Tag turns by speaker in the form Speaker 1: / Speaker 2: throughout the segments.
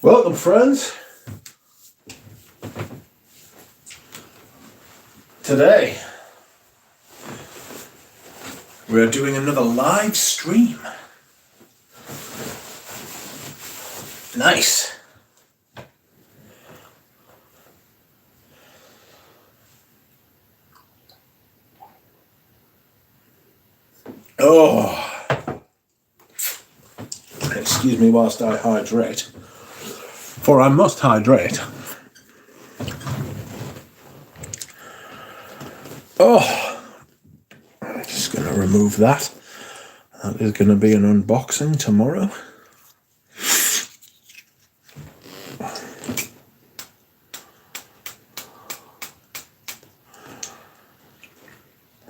Speaker 1: Welcome, friends. Today we're doing another live stream. Nice. Oh, excuse me whilst I hydrate, for I must hydrate. Oh, I'm just going to remove that. That is going to be an unboxing tomorrow.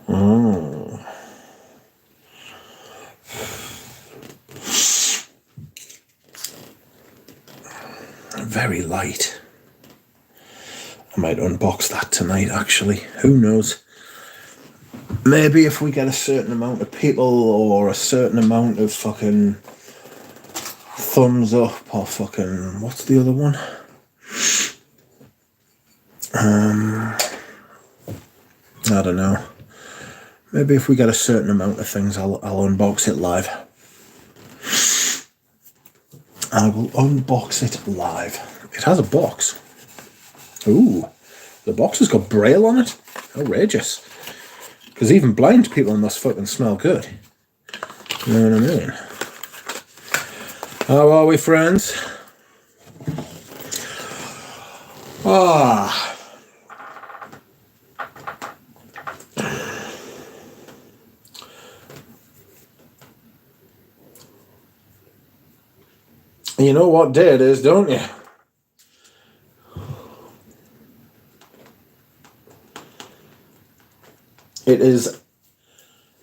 Speaker 1: Oh. Very light. I might unbox that tonight, actually. Who knows? Maybe if we get a certain amount of people or a certain amount of fucking thumbs up or fucking... What's the other one? I don't know. Maybe if we get a certain amount of things, I'll unbox it live. I will unbox it live. It has a box. Ooh, the box has got Braille on it. Outrageous. Because even blind people must fucking smell good. You know what I mean? How are we, friends? Ah. You know what day it is, don't you? It is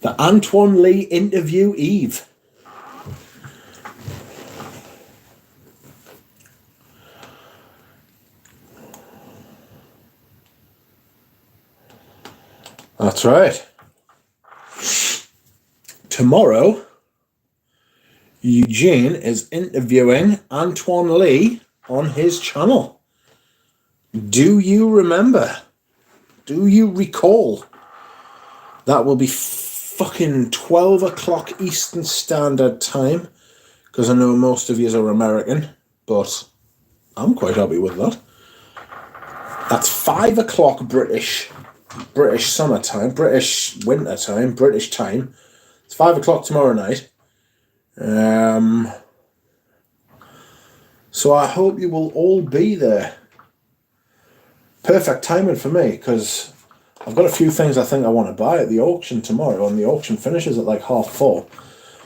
Speaker 1: the Antoine Lee interview eve. That's right. Tomorrow, Eugene is interviewing Antoine Lee on his channel. Do you remember? Do you recall? That will be fucking 12 o'clock Eastern Standard Time, because I know most of you are American, but I'm quite happy with that. That's 5 o'clock British summertime, British winter time, British time. It's 5 o'clock tomorrow night. So I hope you will all be there. Perfect timing for me, because I've got a few things I think I want to buy at the auction tomorrow, and the auction finishes at like 4:30.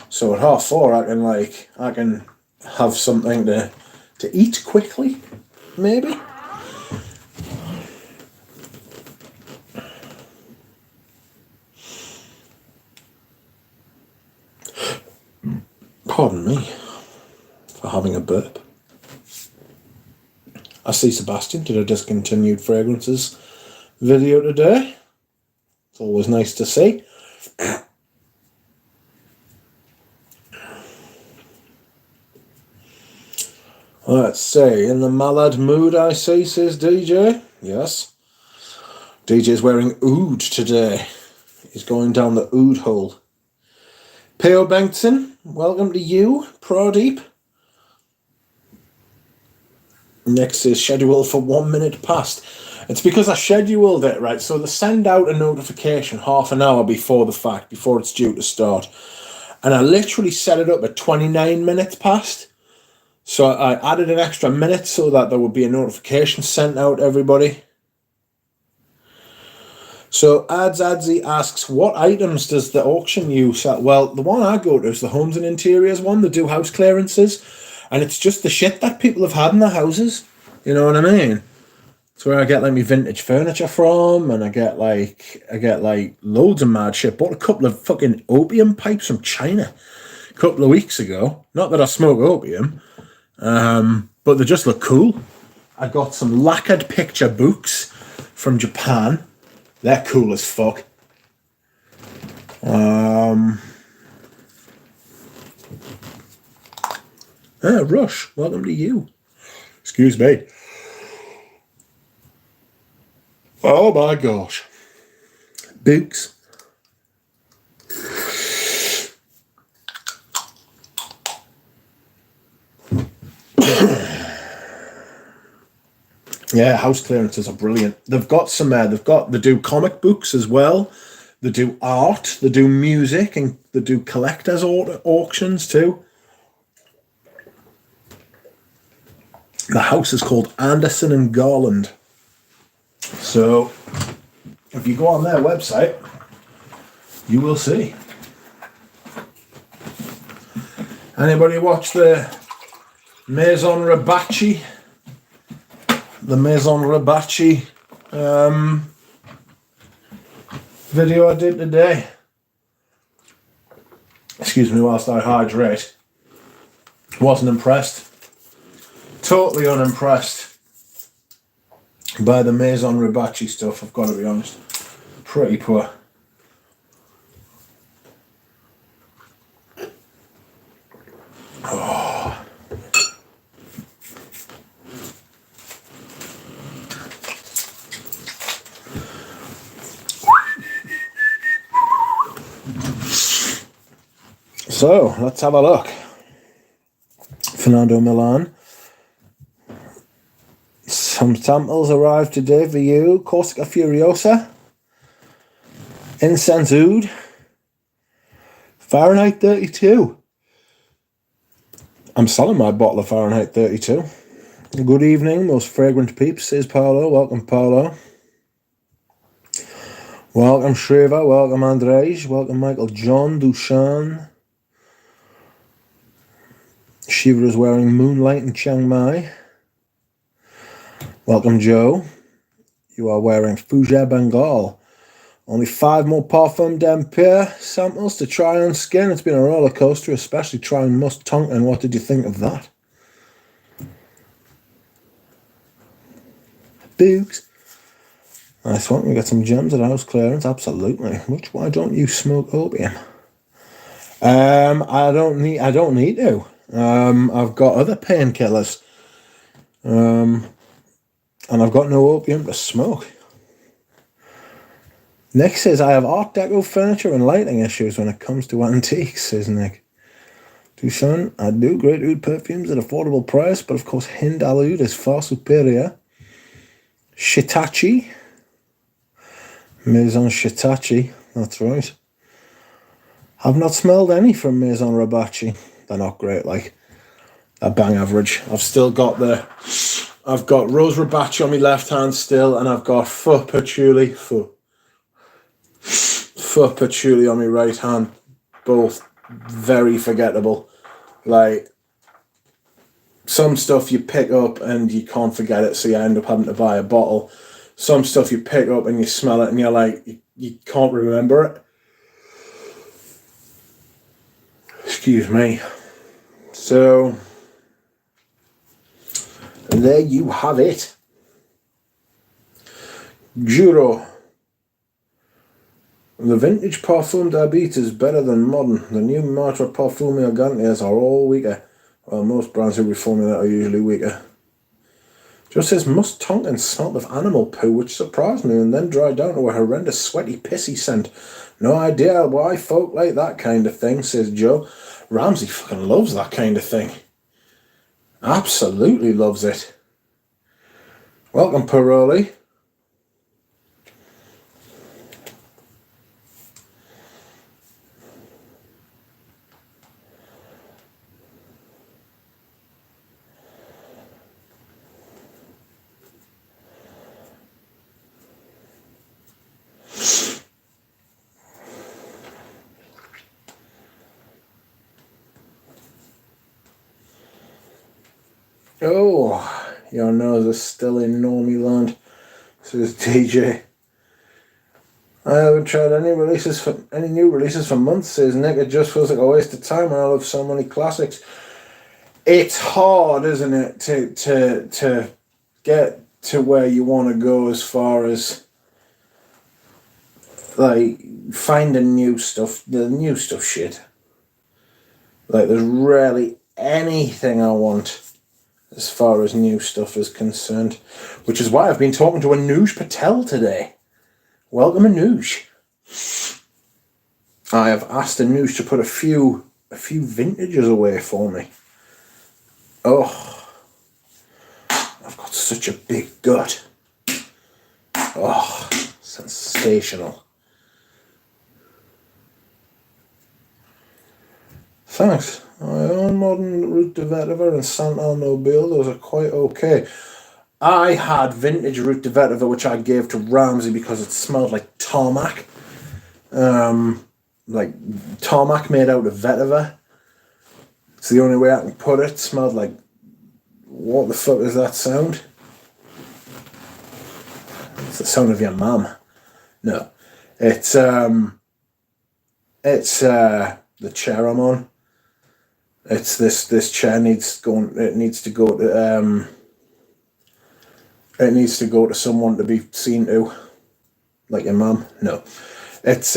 Speaker 1: So at 4:30 I can have something to eat quickly, maybe. Pardon me for having a burp. I see Sebastian did a discontinued fragrances video today. It's always nice to see. Let's see, in the malad mood I see, says DJ. Yes. DJ's wearing oud today. He's going down the oud hole. P.O. Bengtson, welcome to you, Pradeep. Next is scheduled for 1 minute past. It's because I scheduled it, right? So they send out a notification half an hour before the fact, before it's due to start. And I literally set it up at 29 minutes past. So I added an extra minute so that there would be a notification sent out to everybody. So Adsy asks, what items does the auction use? Well, the one I go to is the Homes and Interiors one. They do house clearances. And it's just the shit that people have had in their houses. You know what I mean? It's where I get like my vintage furniture from, and I get like loads of mad shit. Bought a couple of fucking opium pipes from China a couple of weeks ago. Not that I smoke opium, but they just look cool. I got some lacquered picture books from Japan. They're cool as fuck. Rush, welcome to you. Excuse me. Oh my gosh. Books. Yeah, house clearances are brilliant. They've got some they do comic books as well. They do art, they do music, and they do collectors auctions too. The house is called Anderson and Garland. So if you go on their website, you will see. Anybody watch the Maison Rabachi? The Maison Rabachi video I did today. Excuse me whilst I hydrate. Wasn't impressed. Totally unimpressed by the Maison Rabachi stuff, I've got to be honest. Pretty poor. Oh. So, let's have a look. Fernando Milan. Some samples arrived today for you. Corsica Furiosa. Incense Oud. Fahrenheit 32. I'm selling my bottle of Fahrenheit 32. Good evening, most fragrant peeps, says Paolo. Welcome, Paolo. Welcome, Shriva. Welcome, Andrej. Welcome, Michael John Dushan. Shiva is wearing Moonlight in Chiang Mai. Welcome, Joe. You are wearing Fougère Bengal. Only 5 more Parfum d'Empire samples to try on skin. It's been a roller coaster, especially trying Must Tonkin. What did you think of that? Boogs. Nice one. We got some gems at house clearance. Absolutely. Why don't you smoke opium? I don't need to. I've got other painkillers. And I've got no opium to smoke. Nick says, I have Art Deco furniture and lighting issues when it comes to antiques, says Nick. Tucson, I do great oud perfumes at affordable price, but of course Hindal oud is far superior. Shitachi. Maison Shitachi, that's right. I've not smelled any from Maison Rabachi. They're not great, like. They're bang average. I've got Rose Rabachi on my left hand still, and I've got Faux Patchouli on my right hand. Both very forgettable. Like, some stuff you pick up and you can't forget it, so you end up having to buy a bottle. Some stuff you pick up and you smell it and you're like, you can't remember it. Excuse me. So, there you have it. Juro. The vintage Parfum d'Habit is better than modern. The new Matra Parfum Elegantes are all weaker, while most brands who reformulate are usually weaker. Just says, Must Tonkin smelt of animal poo, which surprised me, and then dried down to a horrendous sweaty pissy scent. No idea why folk like that kind of thing, says Joe. Ramsey fucking loves that kind of thing. Absolutely loves it. Welcome, Paroli. Oh, your nose is still in normie land, says DJ. I haven't tried any new releases for months, says Nick. It just feels like a waste of time, and I love so many classics. It's hard, isn't it, to get to where you want to go as far as like finding new stuff. The new stuff shit. Like, there's rarely anything I want as far as new stuff is concerned, which is why I've been talking to Anuj Patel today. Welcome, Anuj. I have asked Anuj to put a few vintages away for me. Oh, I've got such a big gut. Oh, sensational. Thanks. I own modern Route de Vetiver and Santal Mobile. Those are quite okay. I had vintage Route de Vetiver, which I gave to Ramsey because it smelled like tarmac. Like tarmac made out of vetiver. It's the only way I can put it. It smelled like, what the fuck is that sound? It's the sound of your mum. No, it's the chair I'm on. It's this chair needs going. It needs to go to It needs to go to someone to be seen to, like your mum. No, it's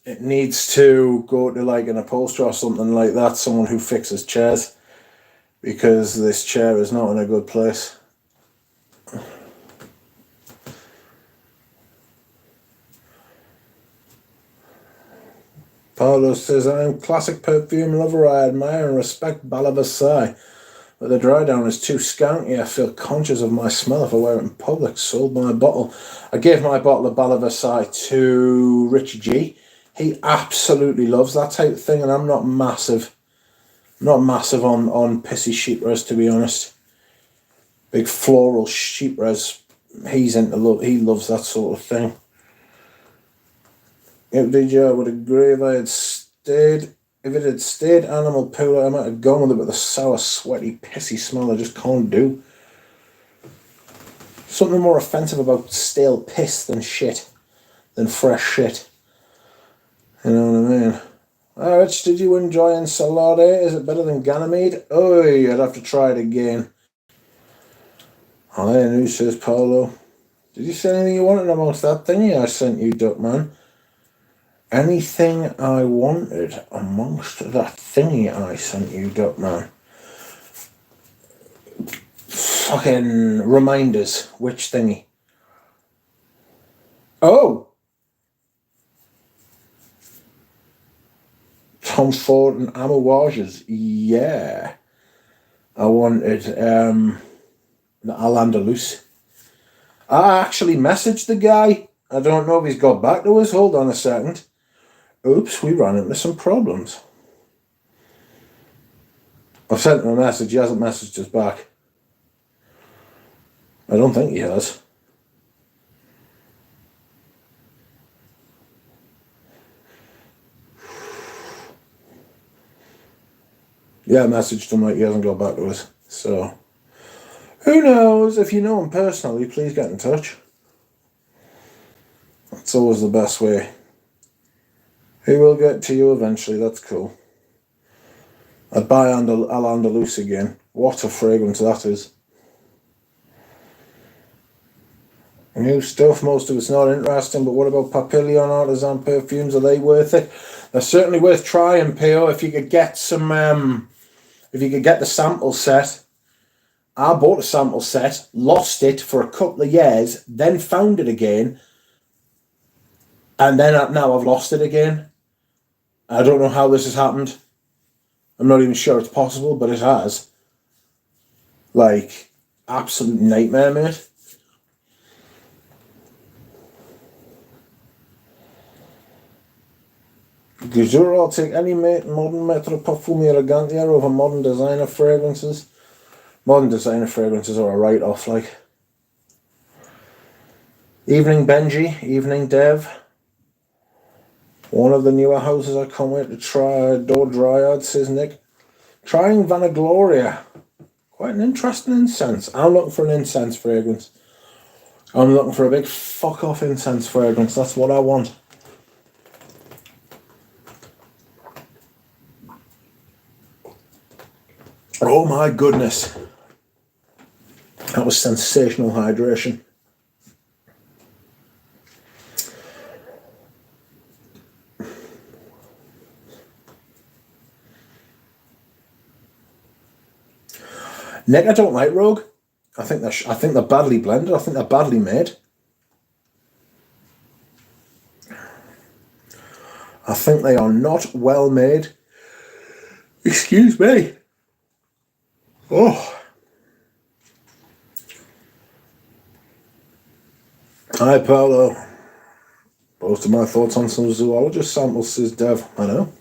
Speaker 1: it needs to go to like an upholsterer or something like that. Someone who fixes chairs, because this chair is not in a good place. Paulo says, I'm classic perfume lover. I admire and respect Balavassai, but the dry down is too scanty. I feel conscious of my smell if I wear it in public. Sold my bottle. I gave my bottle of Balavassai to Richie G. He absolutely loves that type of thing, and I'm not massive on pissy sheep res, to be honest. Big floral sheep res. He loves that sort of thing. If DJ, I would agree if it had stayed animal poo, I might have gone with it, but the sour, sweaty, pissy smell I just can't do. Something more offensive about stale piss than fresh shit. You know what I mean? Rich, did you enjoy Ensalada? Is it better than Ganymede? Oh, I'd have to try it again. Oh, who says Paulo? Did you say anything you wanted amongst that thingy I sent you, Duckman? Anything I wanted amongst that thingy I sent you, Duckman? Fucking reminders. Which thingy? Oh! Tom Ford and Amawages. Yeah. I wanted the Al-Andalus. I actually messaged the guy. I don't know if he's got back to us. Hold on a second. Oops, we ran into some problems. I've sent him a message. He hasn't messaged us back. I don't think he has. Yeah, I messaged him, like, he hasn't got back to us. So, who knows? If you know him personally, please get in touch. That's always the best way. He will get to you eventually, that's cool. I'd buy Al-Andalus again. What a fragrance that is. New stuff, most of it's not interesting, but what about Papillon artisan perfumes? Are they worth it? They're certainly worth trying, PO. If you could get some, if you could get the sample set. I bought a sample set, lost it for a couple of years, then found it again, and then now I've lost it again. I don't know how this has happened. I'm not even sure it's possible, but it has. Like, absolute nightmare, mate. Gazura, I'll take any modern Metro Perfume Elegantia over modern designer fragrances. Modern designer fragrances are a write-off, like. Evening Benji, evening Dev. One of the newer houses I can't wait to try, Door Dryad, says Nick. Trying Vanagloria. Quite an interesting incense. I'm looking for an incense fragrance. I'm looking for a big fuck-off incense fragrance. That's what I want. Oh my goodness. That was sensational hydration. Nick, I don't like Rogue. I think they're badly blended. I think they're badly made. I think they are not well made. Excuse me. Oh. Hi, Paolo. Most of my thoughts on some zoologist samples, says Dev. I know.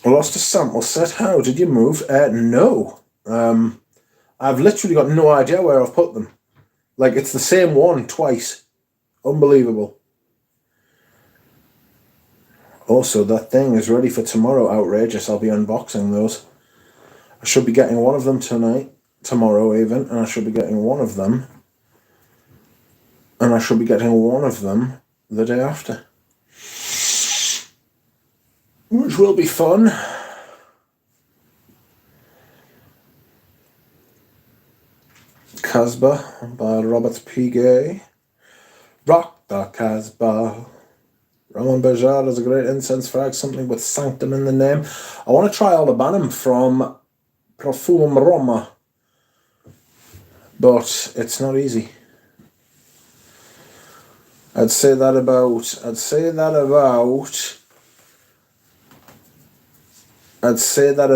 Speaker 1: I lost a sample set. How did you move? No. I've literally got no idea where I've put them. Like, it's the same one twice. Unbelievable. Also, that thing is ready for tomorrow. Outrageous. I'll be unboxing those. I should be getting one of them tomorrow even, and I should be getting one of them. And I should be getting one of them the day after. Which will be fun. Casbah by Robert P. Gay. Rock the Casbah. Roman Bajard is a great incense frag, something with sanctum in the name. I want to try Olibanum from Perfumer, but it's not easy. I'd say that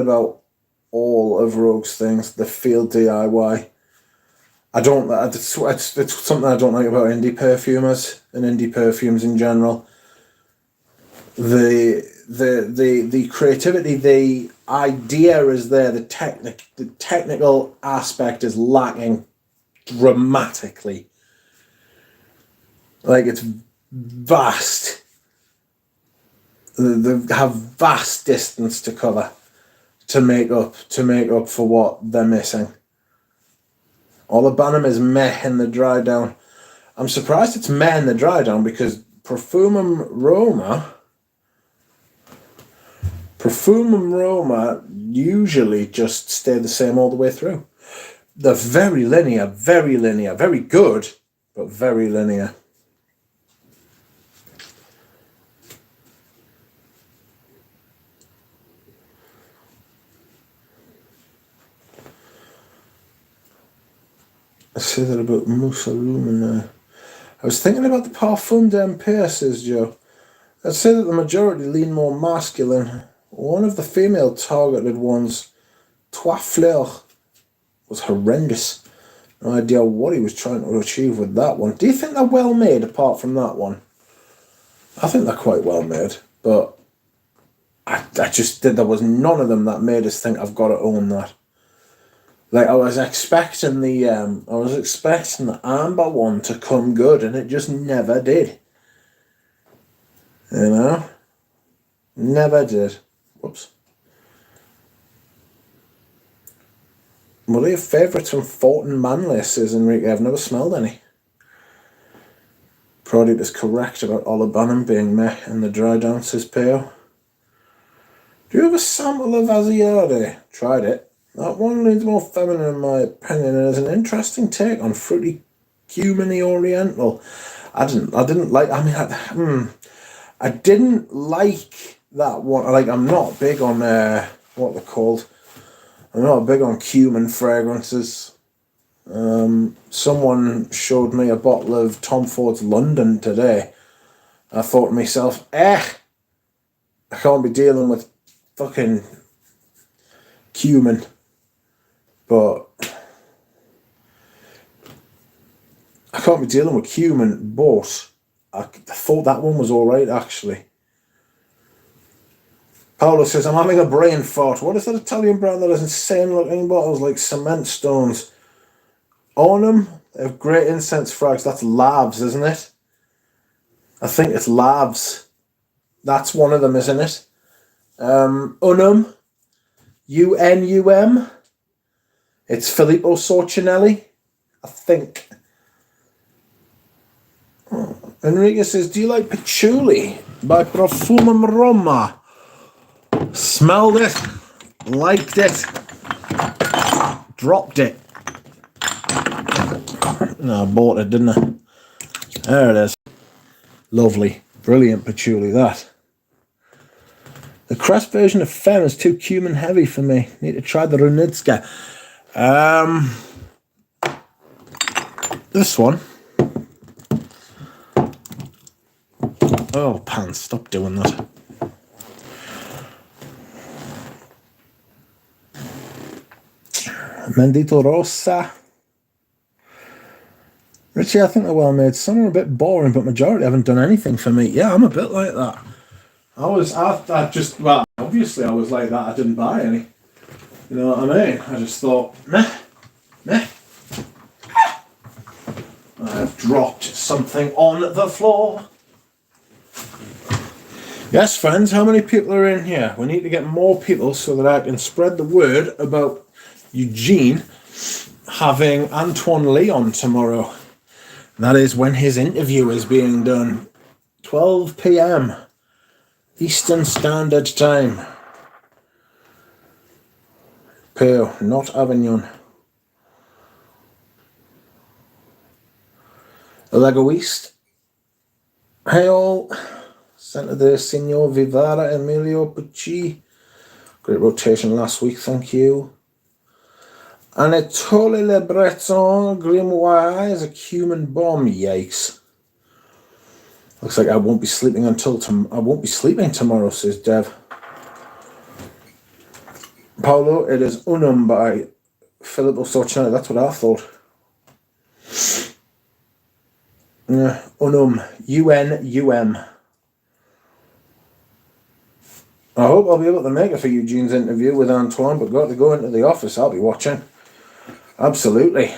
Speaker 1: about all of Rogue's things. The field DIY. It's something I don't like about indie perfumers and indie perfumes in general. The creativity, the idea is there. The technical aspect is lacking dramatically. Like, it's vast. They have vast distance to cover to make up for what they're missing. Olibanum is meh in the dry down. I'm surprised it's meh in the dry down because Perfumum Roma usually just stay the same all the way through. They're very linear, very good, but very linear. I say that about Musa Lumina. I was thinking about the Parfum d'Empire, says Joe. I'd say that the majority lean more masculine. One of the female targeted ones, Trois Fleurs, was horrendous. No idea what he was trying to achieve with that one. Do you think they're well made apart from that one? I think they're quite well made, but there was none of them that made us think I've got to own that. Like, I was expecting the amber one to come good, and it just never did. You know? Never did. Whoops. What are your favourites from Fortin Manley, says Enrique? I've never smelled any. Product is correct about Olibanum being meh in the dry down, says Peo. Do you have a sample of Asiade? Tried it. That one needs more feminine in my opinion, and is an interesting take on fruity, cuminy Oriental. I didn't like that one. Like, I'm not big on what they're called. I'm not big on cumin fragrances. Someone showed me a bottle of Tom Ford's London today. I thought to myself, I can't be dealing with fucking cumin. But I can't be dealing with cumin, but I thought that one was alright, actually. Paolo says, I'm having a brain fart. What is that Italian brand that has insane looking bottles like cement stones? Ornum, they have great incense frags. That's Labs, isn't it? I think it's Labs. That's one of them, isn't it? Unum, UNUM. It's Filippo Sorcinelli, I think. Enrique says, do you like patchouli by Profumum Roma? Smelled it, liked it, dropped it. No, I bought it, didn't I? There it is. Lovely, brilliant patchouli, that. The Crest version of Femme is too cumin heavy for me. Need to try the Runitska. This one. Oh, pants, stop doing that. Mendito Rosa. Richie, I think they're well made. Some are a bit boring, but majority haven't done anything for me. Yeah, I'm a bit like that. Obviously I was like that. I didn't buy any. You know what I mean? I just thought, meh. I've dropped something on the floor. Yes, friends, how many people are in here? We need to get more people so that I can spread the word about Eugene having Antoine Leon tomorrow. That is when his interview is being done. 12 p.m. Eastern Standard Time. Pale, not Avignon. Lego East. Hey all. Centre there, Signor Vivara Emilio Pucci. Great rotation last week, thank you. Anatole Le Breton Grimoire is a cumin bomb. Yikes. Looks like I won't be sleeping tomorrow, says Dev. Paolo, it is Unum by Filippo Sorcini. That's what I thought. Unum. UNUM. I hope I'll be able to make it for Eugene's interview with Antoine, but got to go into the office. I'll be watching. Absolutely.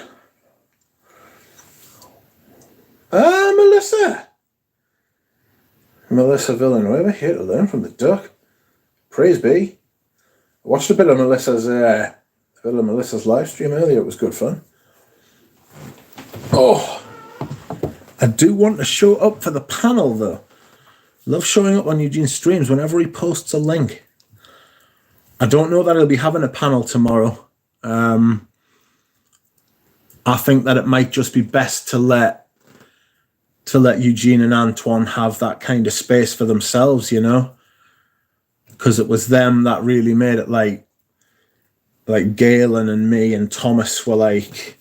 Speaker 1: Melissa Villanueva, here to learn from the duck. Praise be. I watched a bit of Melissa's live stream earlier. It was good fun. Oh, I do want to show up for the panel though. Love showing up on Eugene's streams whenever he posts a link. I don't know that he'll be having a panel tomorrow. I think that it might just be best to let Eugene and Antoine have that kind of space for themselves, you know, because it was them that really made it like Galen and me and Thomas were like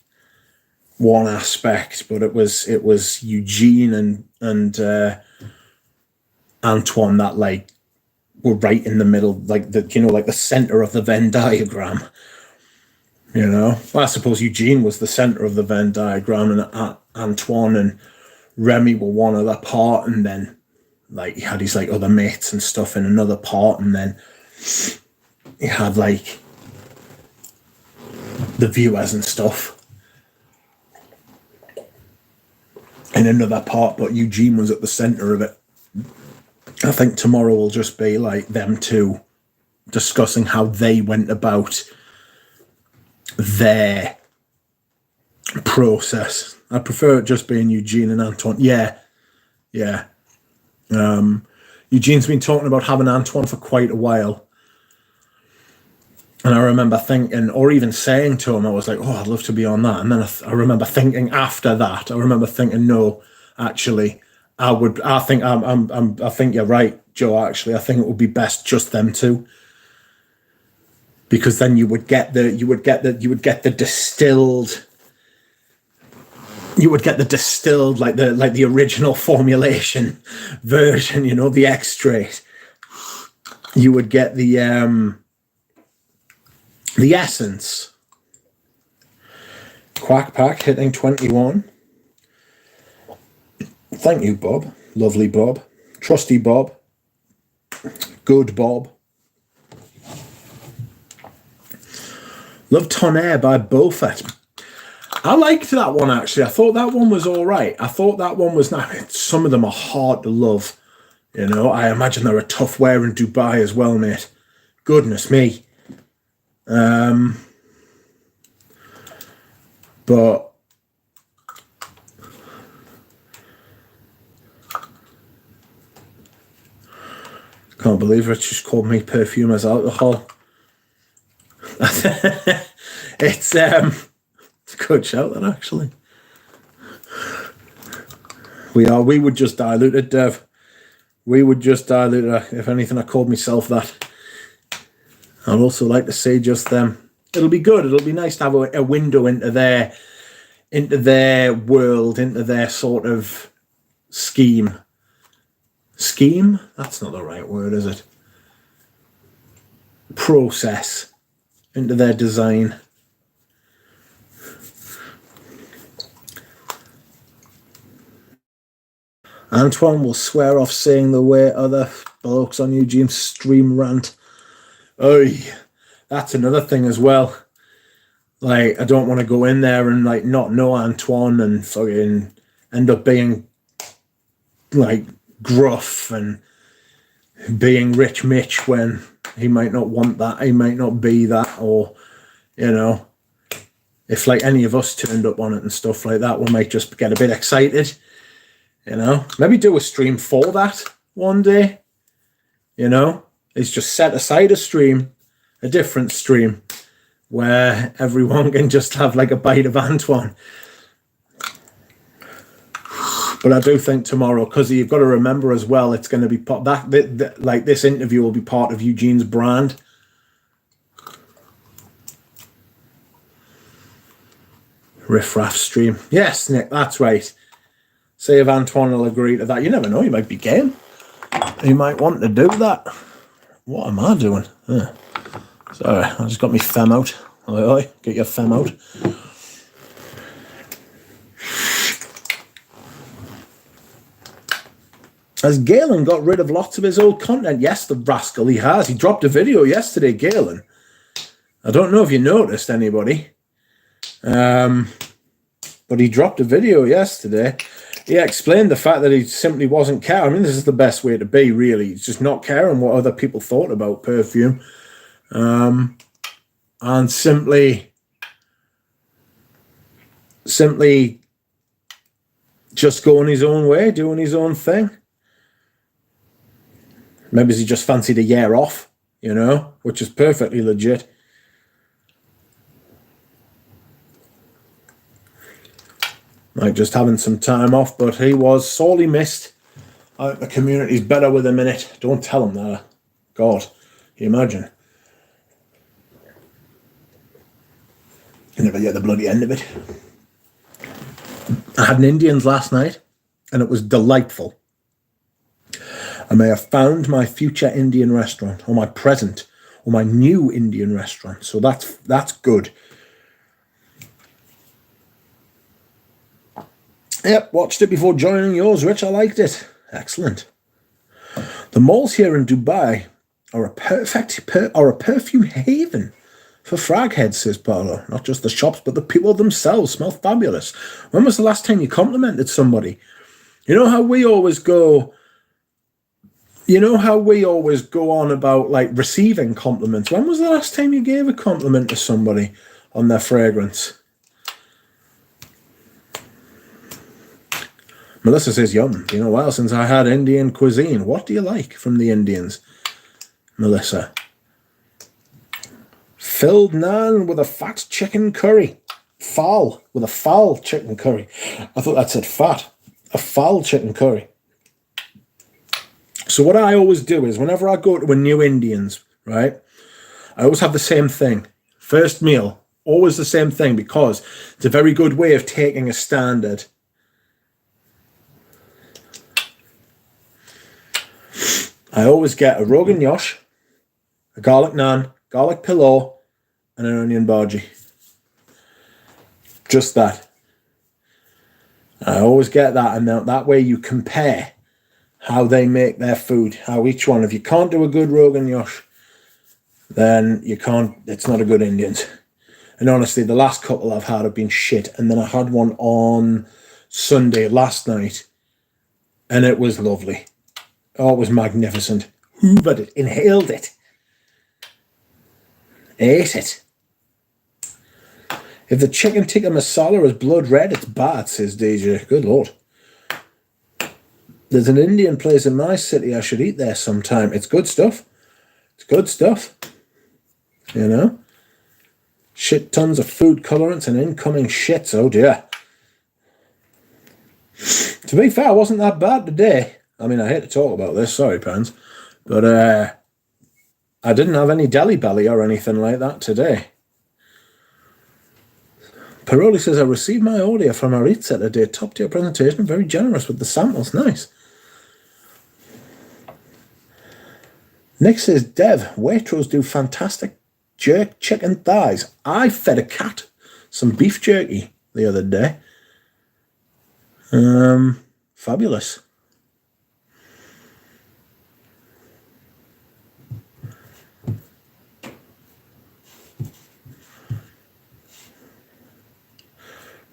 Speaker 1: one aspect, but it was Eugene and Antoine that like were right in the middle, like the center of the Venn diagram. You know, well, I suppose Eugene was the center of the Venn diagram, and Antoine and Remy were one other part, and then like he had his like other mates and stuff in another part, and then he had like the viewers and stuff in another part, but Eugene was at the center of it. I think tomorrow will just be like them two discussing how they went about their process. I prefer it just being Eugene and Antoine. Yeah. Eugene's been talking about having Antoine for quite a while. And I remember thinking, or even saying to him, I was like, oh, I'd love to be on that. And then I remember thinking after that, no, actually, I think you're right, Joe, actually. I think it would be best just them two. Because then you would get the distilled like the original formulation version, you know, the extract. You would get the essence. Quack Pack hitting 21. Thank you, Bob. Lovely Bob. Trusty Bob. Good Bob. Love Tonnerre by Beaufort. I liked that one, actually. I thought that one was all right. I thought that one was nice. Some of them are hard to love. You know, I imagine they're a tough wear in Dubai as well, mate. Goodness me. But can't believe Rich just called me Perfumer's alcohol. It's a good shout, that actually. We would just dilute it, Dev. We would just dilute. If anything, I called myself that. I'd also like to say just them. It'll be good. It'll be nice to have a window into their world, into their sort of scheme. Scheme? That's not the right word, is it? Process. Into their design. Antoine will swear off saying the way other blokes on Eugene's stream rant. Oh, that's another thing as well. Like, I don't want to go in there and like not know Antoine and fucking end up being like gruff and being Rich Mitch when he might not want that, he might not be that, or you know, if like any of us turned up on it and stuff like that, we might just get a bit excited. You know, maybe do a stream for that one day. You know, it's just set aside a stream, a different stream, where everyone can just have like a bite of Antoine. But I do think tomorrow, because you've got to remember as well, it's going to be part that like this interview will be part of Eugene's brand. Riff Raff stream. Yes, Nick, that's right. See if Antoine will agree to that. You never know, you might be game. You might want to do that. What am I doing? Sorry, I just got my fem out. Oi, oi, get your fem out. Has Galen got rid of lots of his old content? Yes, the rascal, he has. He dropped a video yesterday, Galen. I don't know if you noticed, anybody. But he dropped a video yesterday. He explained the fact that he simply wasn't caring. I mean, this is the best way to be, really. He's just not caring what other people thought about perfume. And simply just going his own way, doing his own thing. Maybe he just fancied a year off, you know, which is perfectly legit. Like just having some time off, but he was sorely missed. I think the community's better with him in it. Don't tell him that. God, can you imagine? You never get the bloody end of it. I had an Indians last night, and it was delightful. I may have found my future Indian restaurant, or my present, or my new Indian restaurant. So that's good. Yep, watched it before joining yours, Rich. I liked it. Excellent. The malls here in Dubai are a perfume haven for frag heads, says Paolo. Not just the shops, but the people themselves smell fabulous. When was the last time you complimented somebody? You know how we always go... You know how we always go on about, like, receiving compliments? When was the last time you gave a compliment to somebody on their fragrance? Melissa says, yum. Been a while since I had Indian cuisine. What do you like from the Indians? Melissa. Filled naan with a fat chicken curry. Foul. With a foul chicken curry. I thought that said fat. A foul chicken curry. So what I always do is whenever I go to a new Indians, right, I always have the same thing. First meal, always the same thing, because it's a very good way of taking a standard. I always get a Rogan Yosh, a garlic naan, garlic pillau, and an onion bhaji. Just that. I always get that, and that way you compare how they make their food, how each one. If you can't do a good Rogan Yosh, then you can't, it's not a good Indians. And honestly, the last couple I've had have been shit. And then I had one on Sunday last night, and it was lovely. Oh, it was magnificent. Hoovered it, inhaled it, ate it. If the chicken tikka masala is blood red, it's bad, says DJ. Good Lord. There's an Indian place in my city. I should eat there sometime. It's good stuff. It's good stuff. You know? Shit tons of food colorants and incoming shits. Oh dear. To be fair, it wasn't that bad today. I mean, I hate to talk about this, sorry, Pans, but I didn't have any deli belly or anything like that today. Paroli says, I received my order from Aritza today. Top tier presentation, very generous with the samples. Nice. Nick says, Dev, Waitrose do fantastic jerk chicken thighs. I fed a cat some beef jerky the other day. Fabulous.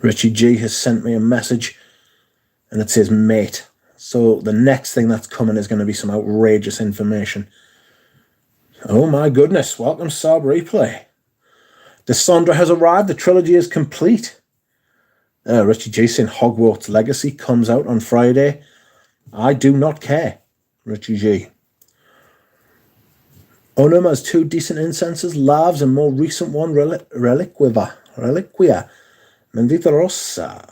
Speaker 1: Richie G has sent me a message and it says mate. So the next thing that's coming is going to be some outrageous information. Oh my goodness, welcome Saab Replay. Desandra has arrived, the trilogy is complete. Richie G saying Hogwarts Legacy comes out on Friday. I do not care, Richie G. Onum has 2 decent incenses, Lavs, and more recent one, Reliquia. Mendita Rossa.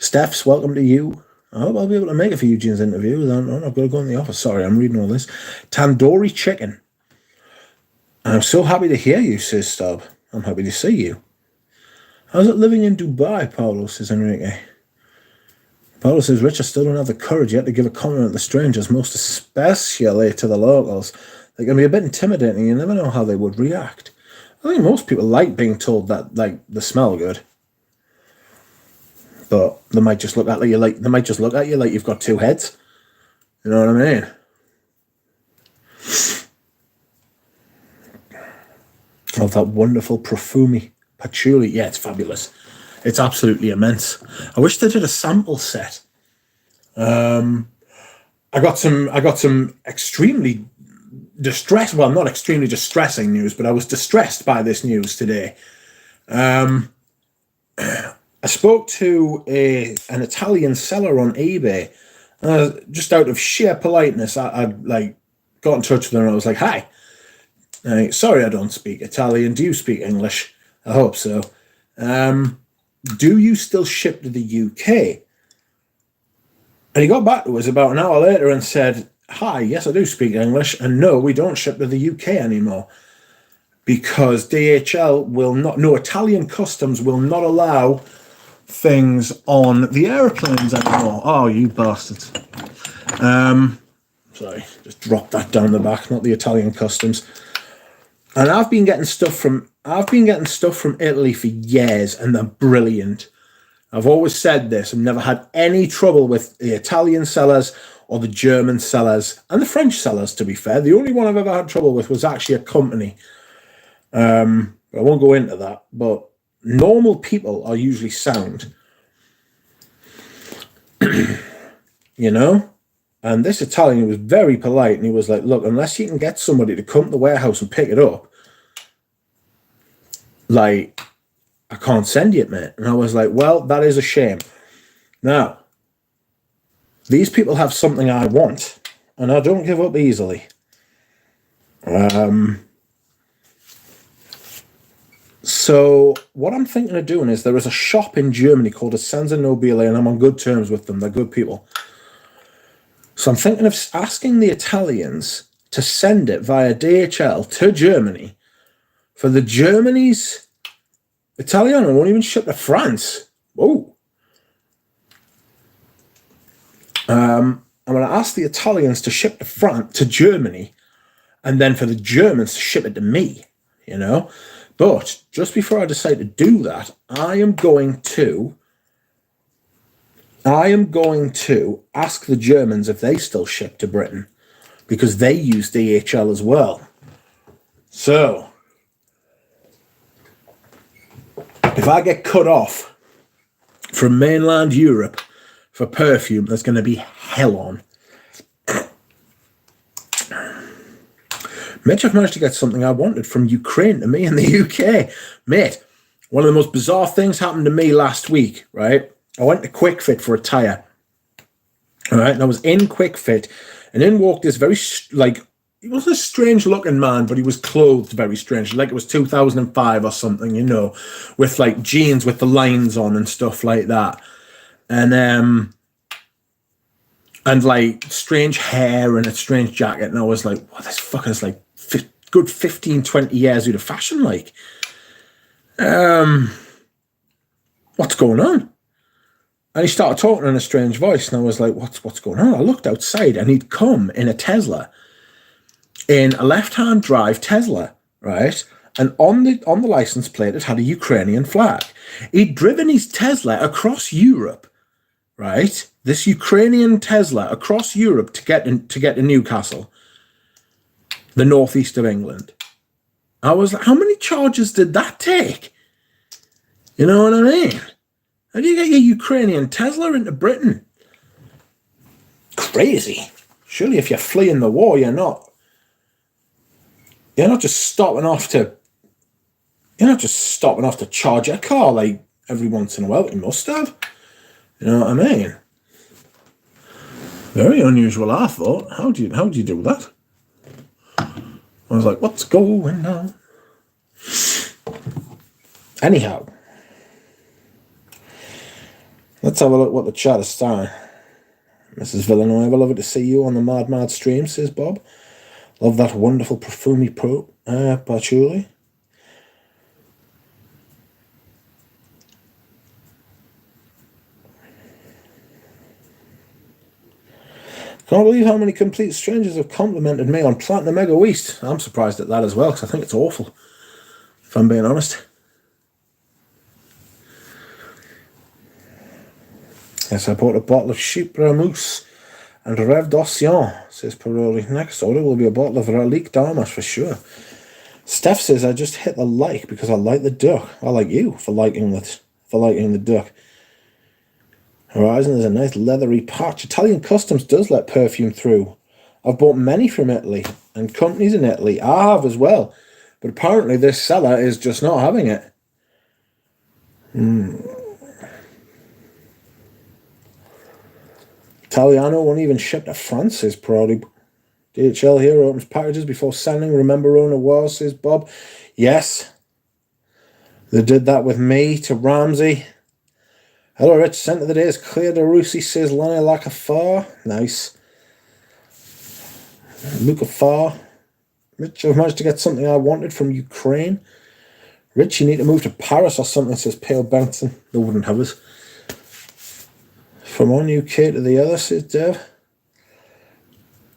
Speaker 1: Stephs, welcome to you. I hope I'll be able to make it for Eugene's interview. I've got to go in the office. Sorry, I'm reading all this. Tandoori chicken. I'm so happy to hear you, says Stubb. I'm happy to see you. How's it living in Dubai, Paulo, says Enrique. Paulo says, Rich, I still don't have the courage yet to give a compliment to the strangers, most especially to the locals. They can be a bit intimidating. You never know how they would react. I think most people like being told that, like, they smell good. But they might just look at you like you've got 2 heads. You know what I mean? Oh, that wonderful Perfume patchouli. Yeah, it's fabulous. It's absolutely immense. I wish they did a sample set. I got some extremely distressed. Well, not extremely distressing news, but I was distressed by this news today. I spoke to an Italian seller on eBay. Just out of sheer politeness, I like got in touch with her and I was like, "Hi, sorry I don't speak Italian. Do you speak English? I hope so. Do you still ship to the UK?" And he got back to us about an hour later and said, "Hi, yes, I do speak English, and no, we don't ship to the UK anymore because DHL will not. No, Italian customs will not allow things on the airplanes anymore." Oh, you bastards. Sorry, just drop that down the back, not the Italian customs. And I've been getting stuff from Italy for years, and they're brilliant. I've always said this. I've never had any trouble with the Italian sellers or the German sellers and the French sellers, to be fair. The only one I've ever had trouble with was actually a company. I won't go into that, but normal people are usually sound. You know? And this Italian was very polite, and he was like, "Look, unless you can get somebody to come to the warehouse and pick it up, like, I can't send you it, mate." And I was like, well, that is a shame. Now, these people have something I want, and I don't give up easily. So what I'm thinking of doing is there is a shop in Germany called Essenza Nobile, and I'm on good terms with them. They're good people. So I'm thinking of asking the Italians to send it via DHL to Germany. For the Germany's Italiano won't even ship to France. Whoa. I'm going to ask the Italians to ship to Germany, and then for the Germans to ship it to me, you know. But just before I decide to do that, I am going to ask the Germans if they still ship to Britain, because they use DHL as well. So if I get cut off from mainland Europe for perfume, there's going to be hell on. Mitch, I've managed to get something I wanted from Ukraine to me in the UK. Mate, one of the most bizarre things happened to me last week, right? I went to Quick Fit for a tyre. All right, and I was in Quick Fit, and in walked this very, like, he wasn't a strange looking man, but he was clothed very strange, like it was 2005 or something, you know, with like jeans with the lines on and stuff like that. And and like strange hair and a strange jacket. And I was like, what, this fucker's like good 15, 20 years out of fashion. Like, what's going on? And he started talking in a strange voice, and I was like, what's going on? I looked outside, and he'd come in a Tesla, in a left-hand drive Tesla, right? And on the license plate, it had a Ukrainian flag. He'd driven his Tesla across Europe, right? This Ukrainian Tesla across Europe to get to Newcastle, the northeast of England. I was like, how many charges did that take? You know what I mean? How do you get your Ukrainian Tesla into Britain? Crazy. Surely if you're fleeing the war, you're not just stopping off to charge your car like every once in a while. You must have. You know what I mean? Very unusual, I thought. How do you do that? I was like, what's going on? Anyhow, let's have a look what the chat is saying. Mrs. Villanueva, love it to see you on the Mad stream, says Bob. Love that wonderful perfumery patchouli. Can't believe how many complete strangers have complimented me on Platinum Mega East. I'm surprised at that as well, because I think it's awful, if I'm being honest. Yes, I bought a bottle of Chypre Mousse and Rêve d'Océan, says Paroli. Next order will be a bottle of Relique d'Armas for sure. Steph says, I just hit the like because I like the duck. I like you for liking the duck. Horizon is a nice leathery patch. Italian Customs does let perfume through. I've bought many from Italy and companies in Italy. I have as well. But apparently this seller is just not having it. Italiano won't even ship to France, says Prodi. DHL here opens packages before sending. Remember Rona was, says Bob. Yes. They did that with me to Ramsey. Hello, Rich. Sent of the day is Claire de Russi, says Lana Lacafar. Nice. Lucafar. Rich, I've managed to get something I wanted from Ukraine. Rich, you need to move to Paris or something, says Pale Benson. They wouldn't have us. From one UK to the other, says Dev.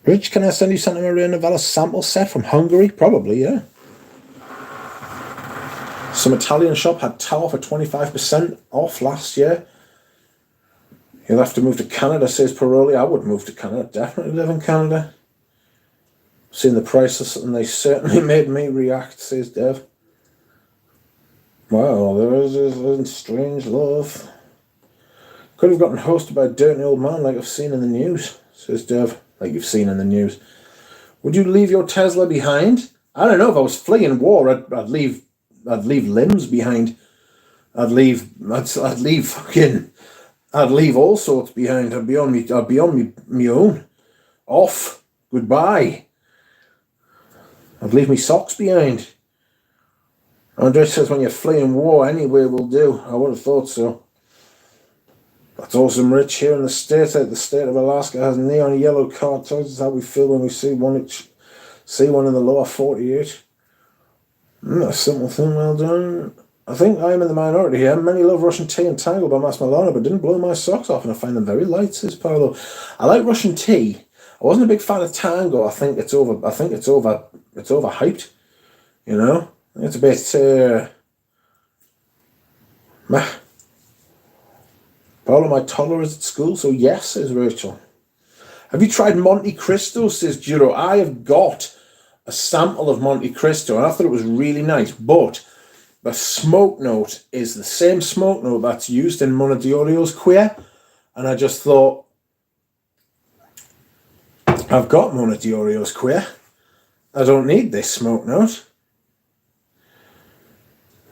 Speaker 1: Rich, can I send you Santa Maria Novella sample set from Hungary? Probably, yeah. Some Italian shop had Tower for 25% off last year. You'll have to move to Canada, says Paroli. I would move to Canada. Definitely live in Canada. Seeing the prices, and they certainly made me react, says Dev. Wow, there is a strange love. Could have gotten hosted by a dirty old man like I've seen in the news, says Dev. Like you've seen in the news. Would you leave your Tesla behind? I don't know. If I was fleeing war, I'd leave limbs behind. I'd leave all sorts behind. I'd be on me own. Off. Goodbye. I'd leave me socks behind. Andre says when you're fleeing war, anywhere will do. I would have thought so. That's awesome, Rich. Here in the state of Alaska has neon yellow car tags. That's how we feel when we see one in the lower 48. A simple thing, well done. I think I am in the minority here. Many love Russian tea and tango by Mas Milano, but didn't blow my socks off, and I find them very light, says Paolo. I like Russian tea. I wasn't a big fan of tango. I think it's overhyped. You know? It's a bit meh. Paolo, my toddler is at school, so yes, says Rachel. Have you tried Monte Cristo, says Juro. I have got a sample of Monte Cristo, and I thought it was really nice, but the smoke note is the same smoke note that's used in Monodiorio's Queer, and I just thought, I've got Monodiorio's Queer. I don't need this smoke note.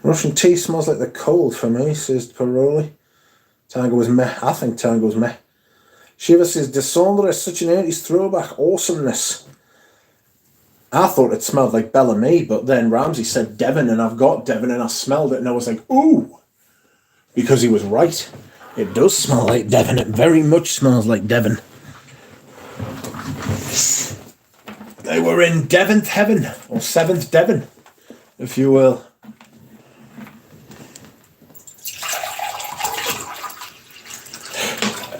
Speaker 1: Russian tea smells like the cold for me, says Paroli. Tango is meh. I think Tango's meh. Shiva says, Descendre is such an 80s throwback awesomeness. I thought it smelled like Bellamy, but then Ramsey said Devon, and I've got Devon, and I smelled it, and I was like, ooh. Because he was right. It does smell like Devon. It very much smells like Devon. They were in Devonth heaven, or 7th Devon, if you will.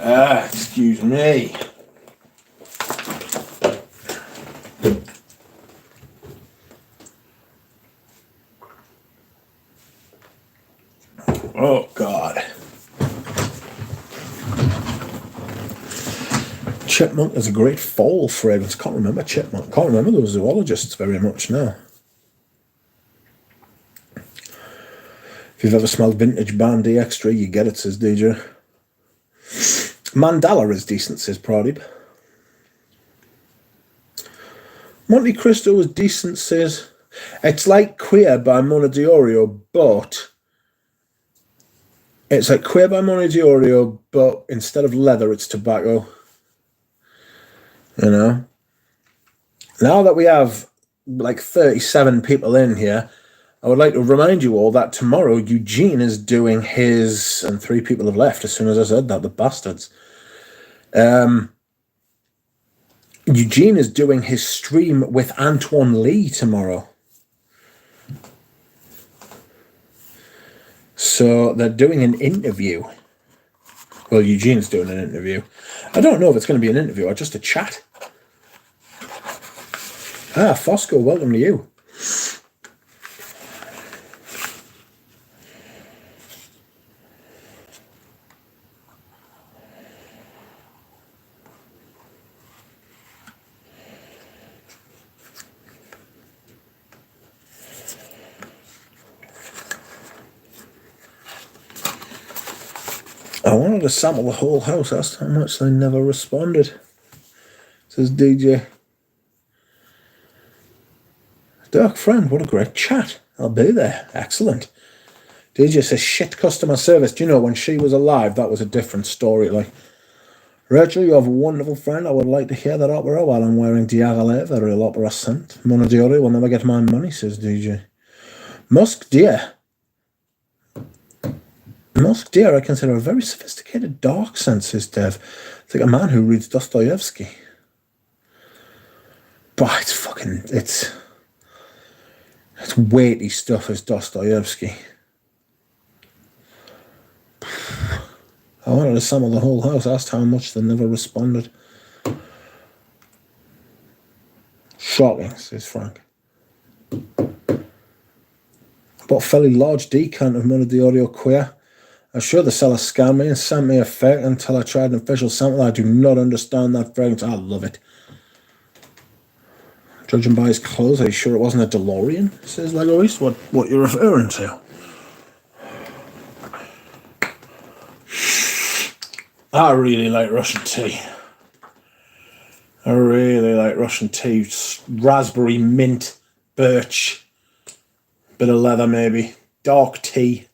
Speaker 1: Excuse me. Oh, God. Chipmunk is a great fall fragrance. Can't remember chipmunk. Can't remember those zoologists very much now. If you've ever smelled vintage Bandy Extra, you get it, says DJ. Mandala is decent, says Pradip. Monte Cristo is decent, says. It's like Queer by Monodiorio, but it's like Queer by Monodiorio, but instead of leather, it's tobacco. You know? Now that we have like 37 people in here, I would like to remind you all that tomorrow Eugene is doing his, and 3 people have left as soon as I said that, the bastards. Eugene is doing his stream with Antoine Lee tomorrow. So they're doing an interview. Well, Eugene's doing an interview. I don't know if it's going to be an interview or just a chat. Ah, Fosco, welcome to you. I wanted to sample the whole house. Asked how much, they never responded, says DJ. Dark friend, what a great chat. I'll be there. Excellent. DJ says, shit customer service. Do you know, when she was alive, that was a different story. Like, Rachel, you have a wonderful friend. I would like to hear that opera while I'm wearing Diaghilev, the real opera scent. Monodiori will never get my money, says DJ. Musk dear. Musk dear, I consider a very sophisticated dark scent, says Dev. It's like a man who reads Dostoevsky. But it's fucking, it's weighty stuff as Dostoevsky. I wanted to sample the whole house, asked how much, they never responded. Shocking, says Frank. I bought a fairly large decant of Monodioro Queer. I'm sure the seller scammed me and sent me a fake until I tried an official sample. I do not understand that fragrance. I love it. Judging by his clothes, are you sure it wasn't a DeLorean? Says Lego East. What you're referring to? I really like Russian tea. I really like Russian tea. Raspberry, mint, birch, bit of leather maybe. Dark tea.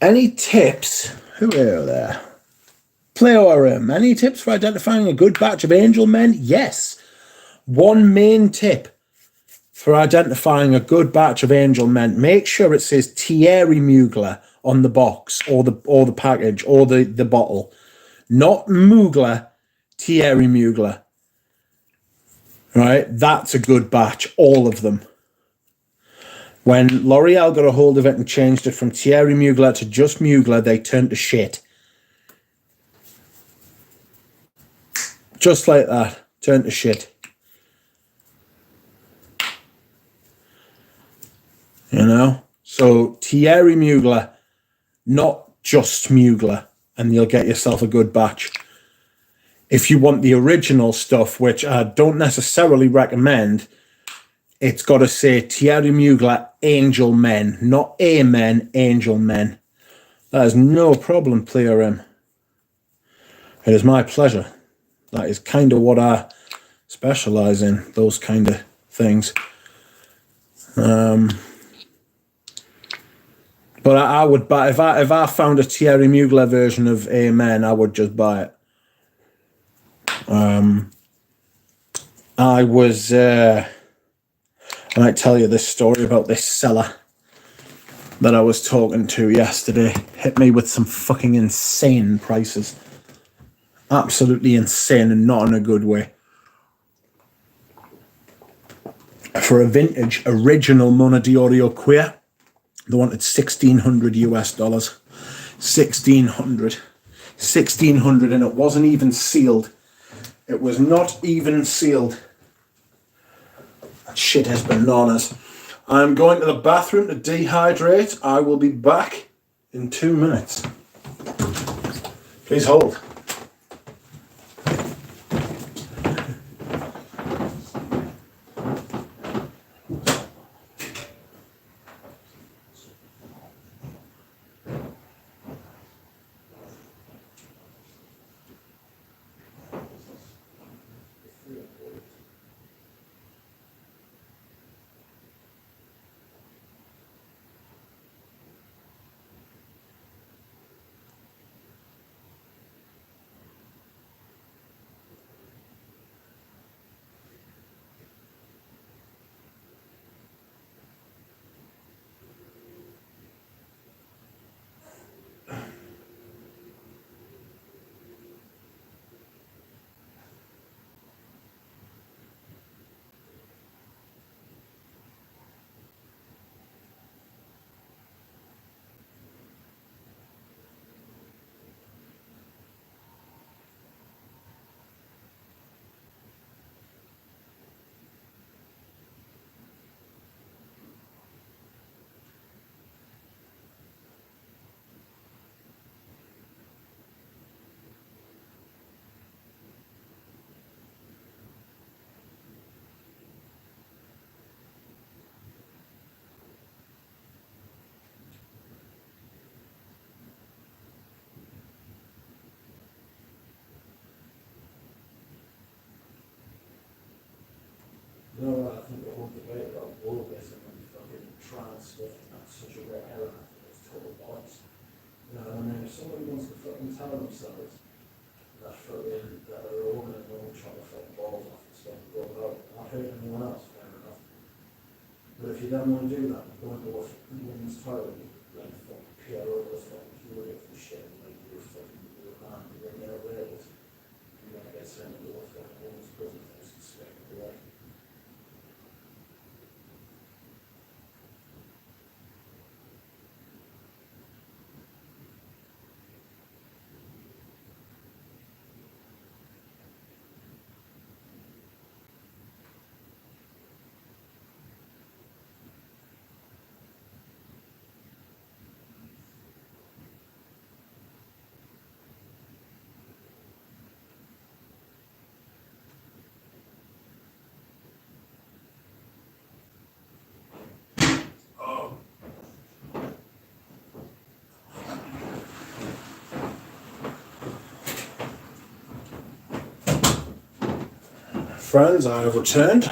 Speaker 1: Any tips? Who are there? Playorim. Any tips for identifying a good batch of angel men? Yes. One main tip for identifying a good batch of angel men: make sure it says Thierry Mugler on the box or the package or the bottle. Not Mugler, Thierry Mugler. Right? That's a good batch. All of them. When L'Oreal got a hold of it and changed it from Thierry Mugler to just Mugler, they turned to shit. Just like that. Turned to shit. You know? So Thierry Mugler, not just Mugler, and you'll get yourself a good batch. If you want the original stuff, which I don't necessarily recommend, it's got to say Thierry Mugler Angel Men, not Amen, Angel Men. That is no problem, Player M. It is my pleasure. That is kind of what I specialize in, those kind of things. But I would buy, if I found a Thierry Mugler version of Amen, I would just buy it. I might tell you this story about this seller. that I was talking to yesterday hit me with some fucking insane prices. Absolutely insane, and not in a good way. For a vintage original Mona Diorio Queer, they wanted $1,600 US. 1,600, and it wasn't even sealed. It was not even sealed. That shit is bananas. I'm going to the bathroom to dehydrate. I will be back in 2 minutes. Please hold. No, I think the whole debate about woes and fucking trans stuff, that's such a great element. It's total bollocks. You know what I mean? If somebody wants to fucking tell themselves that fucking, that they're a woman and they're all trying to fucking balls off and stuff, go about it. Not hurting anyone else, fair enough. But if you don't want to do that, go into a fucking woman's toilet and like fucking peer over the fucking fluid and shit and like you're fucking, you're a man, you're in there rails. You're gonna get sent to a fucking woman's prison for suspected the way. Friends, I have returned.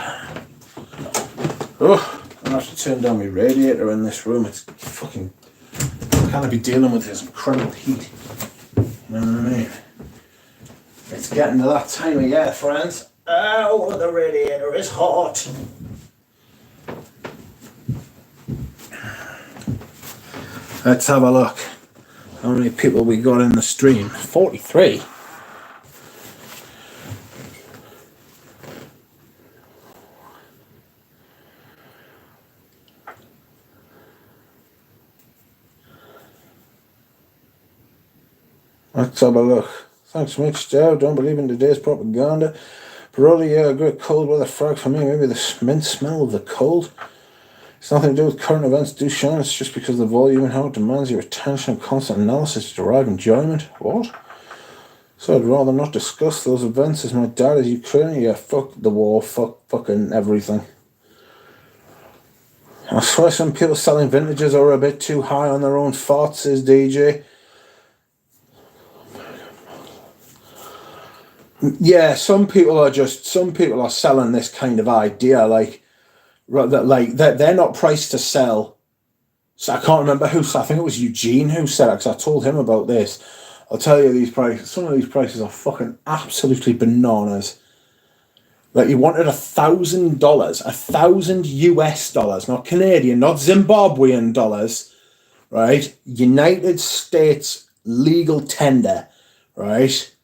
Speaker 1: Oh, I have to turn down my radiator in this room. It's fucking, I can't be dealing with this incredible heat. You know what I mean? It's getting to that time of year, friends. Oh, the radiator is hot. Let's have a look. How many people we got in the stream? 43. Let's have a look. Thanks, Mitch. Joe. Don't believe in today's propaganda. Probably, yeah, a great cold weather frag for me. Maybe the mint smell of the cold. It's nothing to do with current events do shine. It's just because the volume and how it demands your attention and constant analysis to derive enjoyment. What? So I'd rather not discuss those events as my dad is Ukrainian. Yeah, fuck the war. Fuck fucking everything. I swear some people selling vintages are a bit too high on their own farts, says DJ. Yeah, some people are selling this kind of idea, like that they're not priced to sell. So I can't remember who. I think it was Eugene who said it, because I told him about this. I'll tell you these prices. Some of these prices are fucking absolutely bananas. Like you wanted $1,000, $1,000 US, not Canadian, not Zimbabwean dollars, right? United States legal tender, right?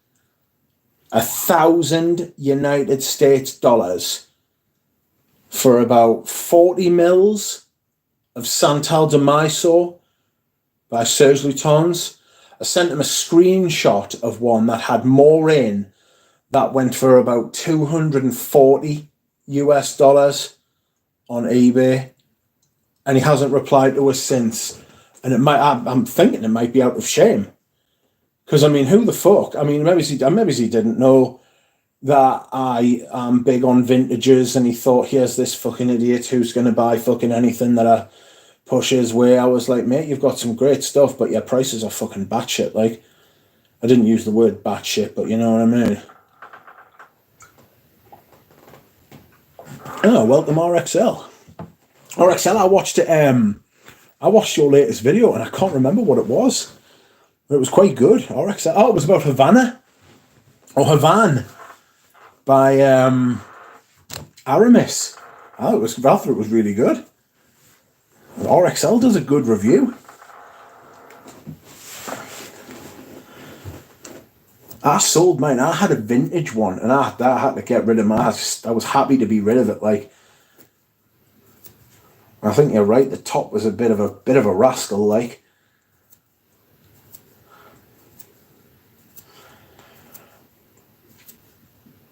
Speaker 1: 1,000 United States dollars for about 40 mils of Santal de Miso by Serge Lutens. I sent him a screenshot of one that had more in that went for about 240 US dollars on eBay, and he hasn't replied to us since. And I'm thinking it might be out of shame, because I mean, who the fuck? I mean, maybe he didn't know that I am big on vintages, and he thought, here's this fucking idiot who's going to buy fucking anything that I push his way. I was like, mate, you've got some great stuff, but your prices are fucking batshit. Like, I didn't use the word batshit, but you know what I mean. Oh, welcome RXL. RXL, I watched your latest video and I can't remember what it was, but it was quite good. RXL. Oh, it was about Havana or Havan by Aramis. I thought it was really good. RXL does a good review. I sold mine. I had a vintage one, and I had to get rid of mine. I was happy to be rid of it. Like, I think you're right. The top was a bit of a rascal. Like,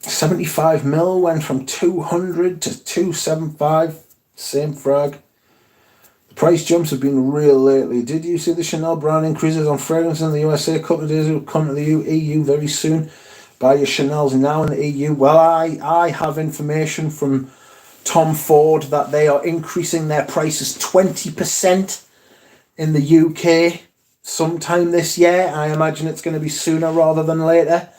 Speaker 1: $75 mil went from 200 to 275. Same frag. The price jumps have been real lately. Did you see the Chanel brand increases on fragrance in the USA a couple of days ago? Come to the EU very soon. Buy your Chanels now in the EU. Well, I have information from Tom Ford that they are increasing their prices 20% in the UK sometime this year. I imagine it's going to be sooner rather than later.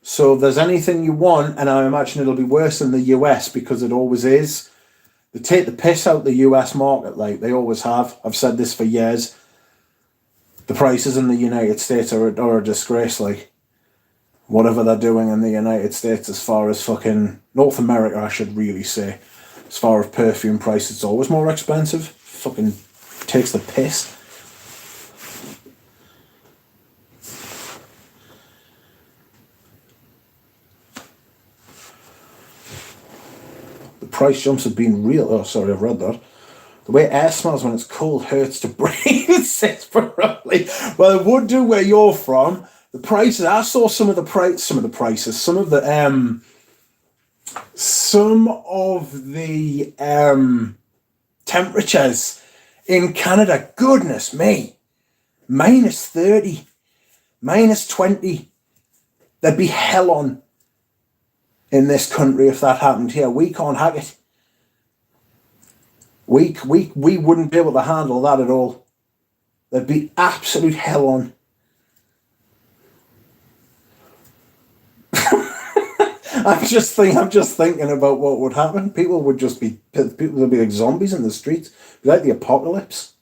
Speaker 1: So if there's anything you want, and I imagine it'll be worse in the US because it always is. They take the piss out the US market, like they always have. I've said this for years. The prices in the United States are a disgrace, like. Whatever they're doing in the United States as far as fucking North America, I should really say. As far as perfume price, it's always more expensive. Fucking takes the piss. The price jumps have been real. Oh, sorry, I've read that. The way air smells when it's cold hurts to breathe, says Pirelli. Well, it would do where you're from. The prices, I saw some of the temperatures in Canada. Goodness me, -30, -20. There'd be hell on in this country if that happened here. We can't hack it. We wouldn't be able to handle that at all. There'd be absolute hell on. I'm just thinking about what would happen. People would be like zombies in the streets. It'd be like the apocalypse.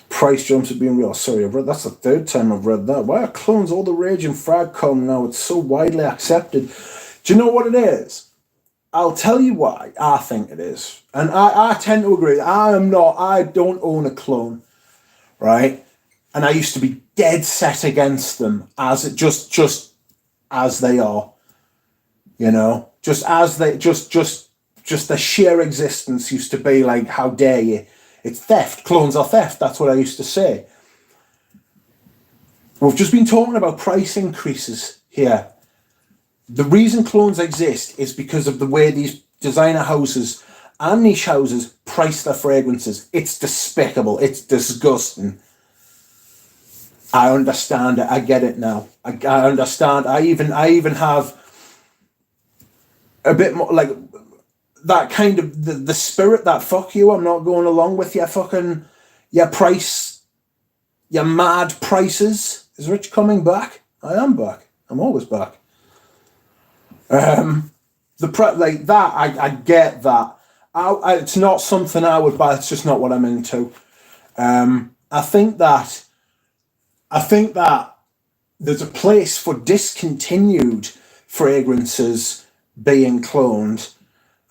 Speaker 1: Price jumps have been real. Sorry, that's the third time I've read that. Why are clones all the rage in fragcom now? It's so widely accepted. Do you know what it is? I'll tell you why I think it is. And I tend to agree. I don't own a clone, right? And I used to be dead set against them as they are, you know, just the sheer existence used to be like, how dare you? It's theft. Clones are theft. That's what I used to say. We've just been talking about price increases here. The reason clones exist is because of the way these designer houses and niche houses price their fragrances. It's despicable. It's disgusting. I understand it. I get it now. I understand. I even have a bit more like that kind of the spirit that fuck you. I'm not going along with your fucking your mad prices. Is Rich coming back? I am back. I'm always back. Like that. I get that. It's not something I would buy. It's just not what I'm into. I think that there's a place for discontinued fragrances being cloned,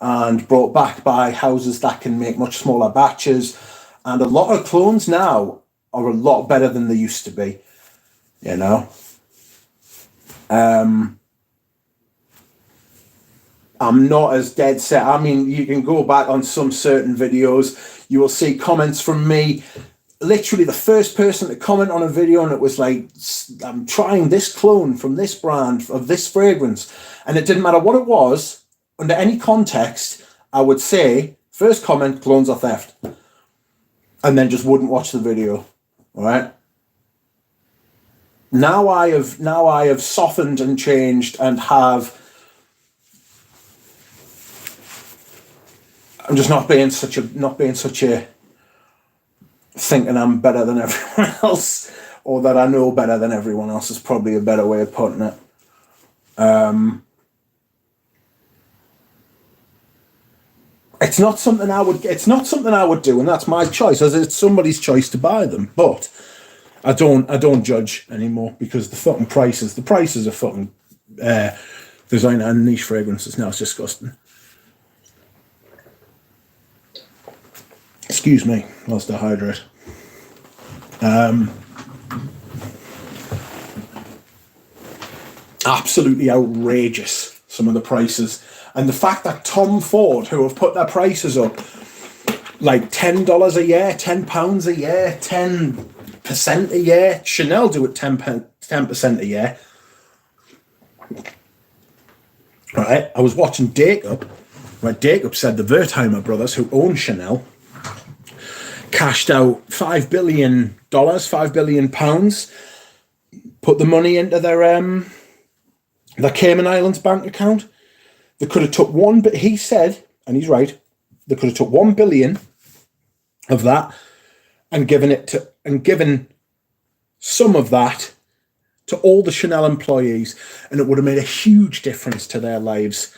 Speaker 1: and brought back by houses that can make much smaller batches. And a lot of clones now are a lot better than they used to be, you know. I'm not as dead set. I mean, you can go back on some certain videos, you will see comments from me, literally the first person to comment on a video, and it was like, I'm trying this clone from this brand of this fragrance, and it didn't matter what it was, under any context, I would say, first comment, clones are theft, and then just wouldn't watch the video, all right? Now I have softened and changed and I'm just not being such a thinking I'm better than everyone else, or that I know better than everyone else is probably a better way of putting it. It's not something I would do, and that's my choice, as it's somebody's choice to buy them. But I don't judge anymore, because the prices are fucking designer and niche fragrances now. It's disgusting. Excuse me, whilst I hydrate. Absolutely outrageous, some of the prices. And the fact that Tom Ford, who have put their prices up like $10 a year, £10 a year, 10% a year. Chanel do it 10% a year. Right, I was watching Jacob, where Jacob said the Wertheimer brothers, who own Chanel, cashed out $5 billion, £5 billion, put the money into their Cayman Islands bank account. They could have took but he said, and he's right, they could have took $1 billion of that and given some of that to all the Chanel employees, and it would have made a huge difference to their lives.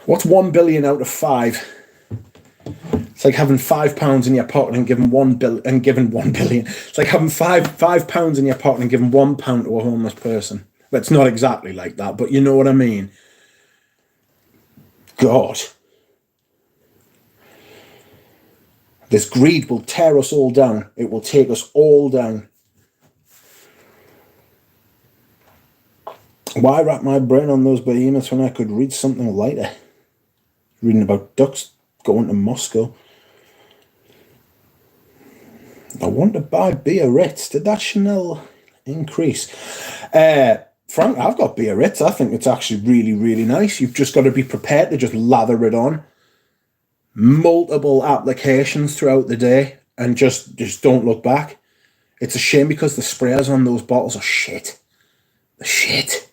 Speaker 1: What's 1 billion out of 5? It's like having £5 in your pocket and giving $1 billion. It's like having £5 in your pocket and giving £1 to a homeless person. But it's not exactly like that, but you know what I mean. God. This greed will tear us all down. It will take us all down. Why wrap my brain on those behemoths when I could read something lighter? Reading about ducks going to Moscow. I want to buy Biarritz. Did that Chanel increase? Frank, I've got Biarritz. I think it's actually really, really nice. You've just got to be prepared to just lather it on. Multiple applications throughout the day, and just don't look back. It's a shame, because the sprayers on those bottles are shit. The shit.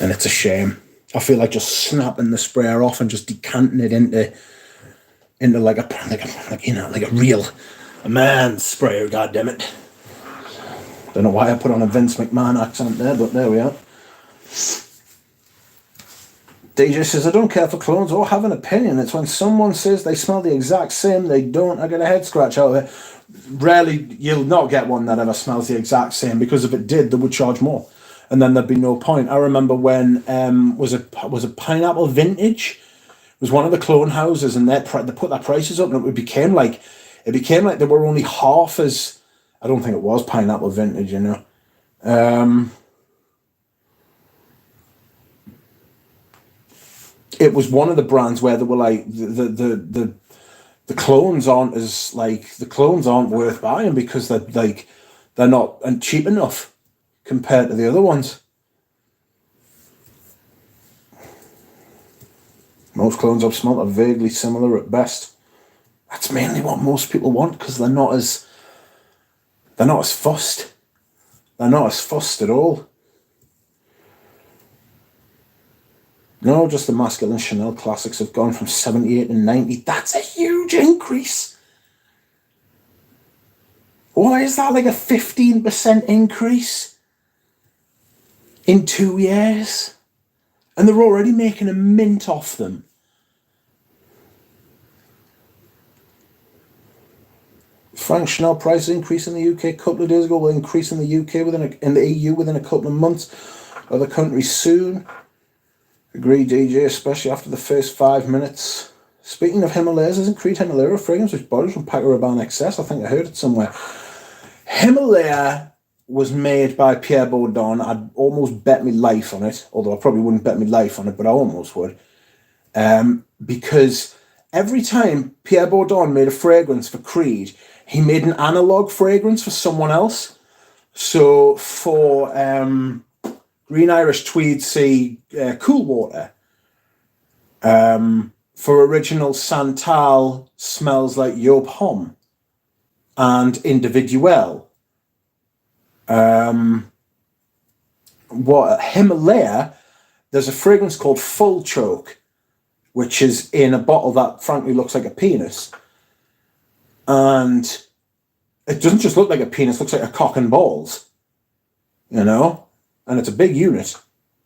Speaker 1: And it's a shame. I feel like just snapping the sprayer off and just decanting it into like a real man sprayer. God damn it! Don't know why I put on a Vince McMahon accent there, but there we are. DJ says, I don't care for clones or have an opinion. It's when someone says they smell the exact same, they don't. I get a head scratch out of it. Rarely, you'll not get one that ever smells the exact same, because if it did, they would charge more, and then there'd be no point. I remember when was it Pineapple Vintage? It was one of the clone houses, and they put their prices up, and it became like they were only half as. I don't think it was Pineapple Vintage, you know. It was one of the brands where they were like the clones aren't worth buying, because they're not cheap enough compared to the other ones. Most clones I've smelt are vaguely similar at best. That's mainly what most people want, because they're not as fussed. They're not as fussed at all. No, just the masculine Chanel classics have gone from 78 to 90. That's a huge increase. Why is that like a 15% increase in 2 years? And they're already making a mint off them. Frank, Chanel price increase in the UK a couple of days ago, will increase in the UK in the EU within a couple of months. other countries soon. Agree, DJ, especially after the first 5 minutes. Speaking of Himalayas, isn't Creed Himalaya a fragrance which borrows from Paco Rabanne XS? I think I heard it somewhere. Himalaya was made by Pierre Bourdon. I'd almost bet my life on it, although I probably wouldn't bet my life on it, but I almost would. Because every time Pierre Bourdon made a fragrance for Creed, he made an analog fragrance for someone else. So for Green Irish Tweed Sea Cool Water, for Original Santal Smells Like Yop Hom, and Individuel. What Himalaya, there's a fragrance called Full Choke, which is in a bottle that frankly looks like a penis. And it doesn't just look like a penis, it looks like a cock and balls. You know? And it's a big unit.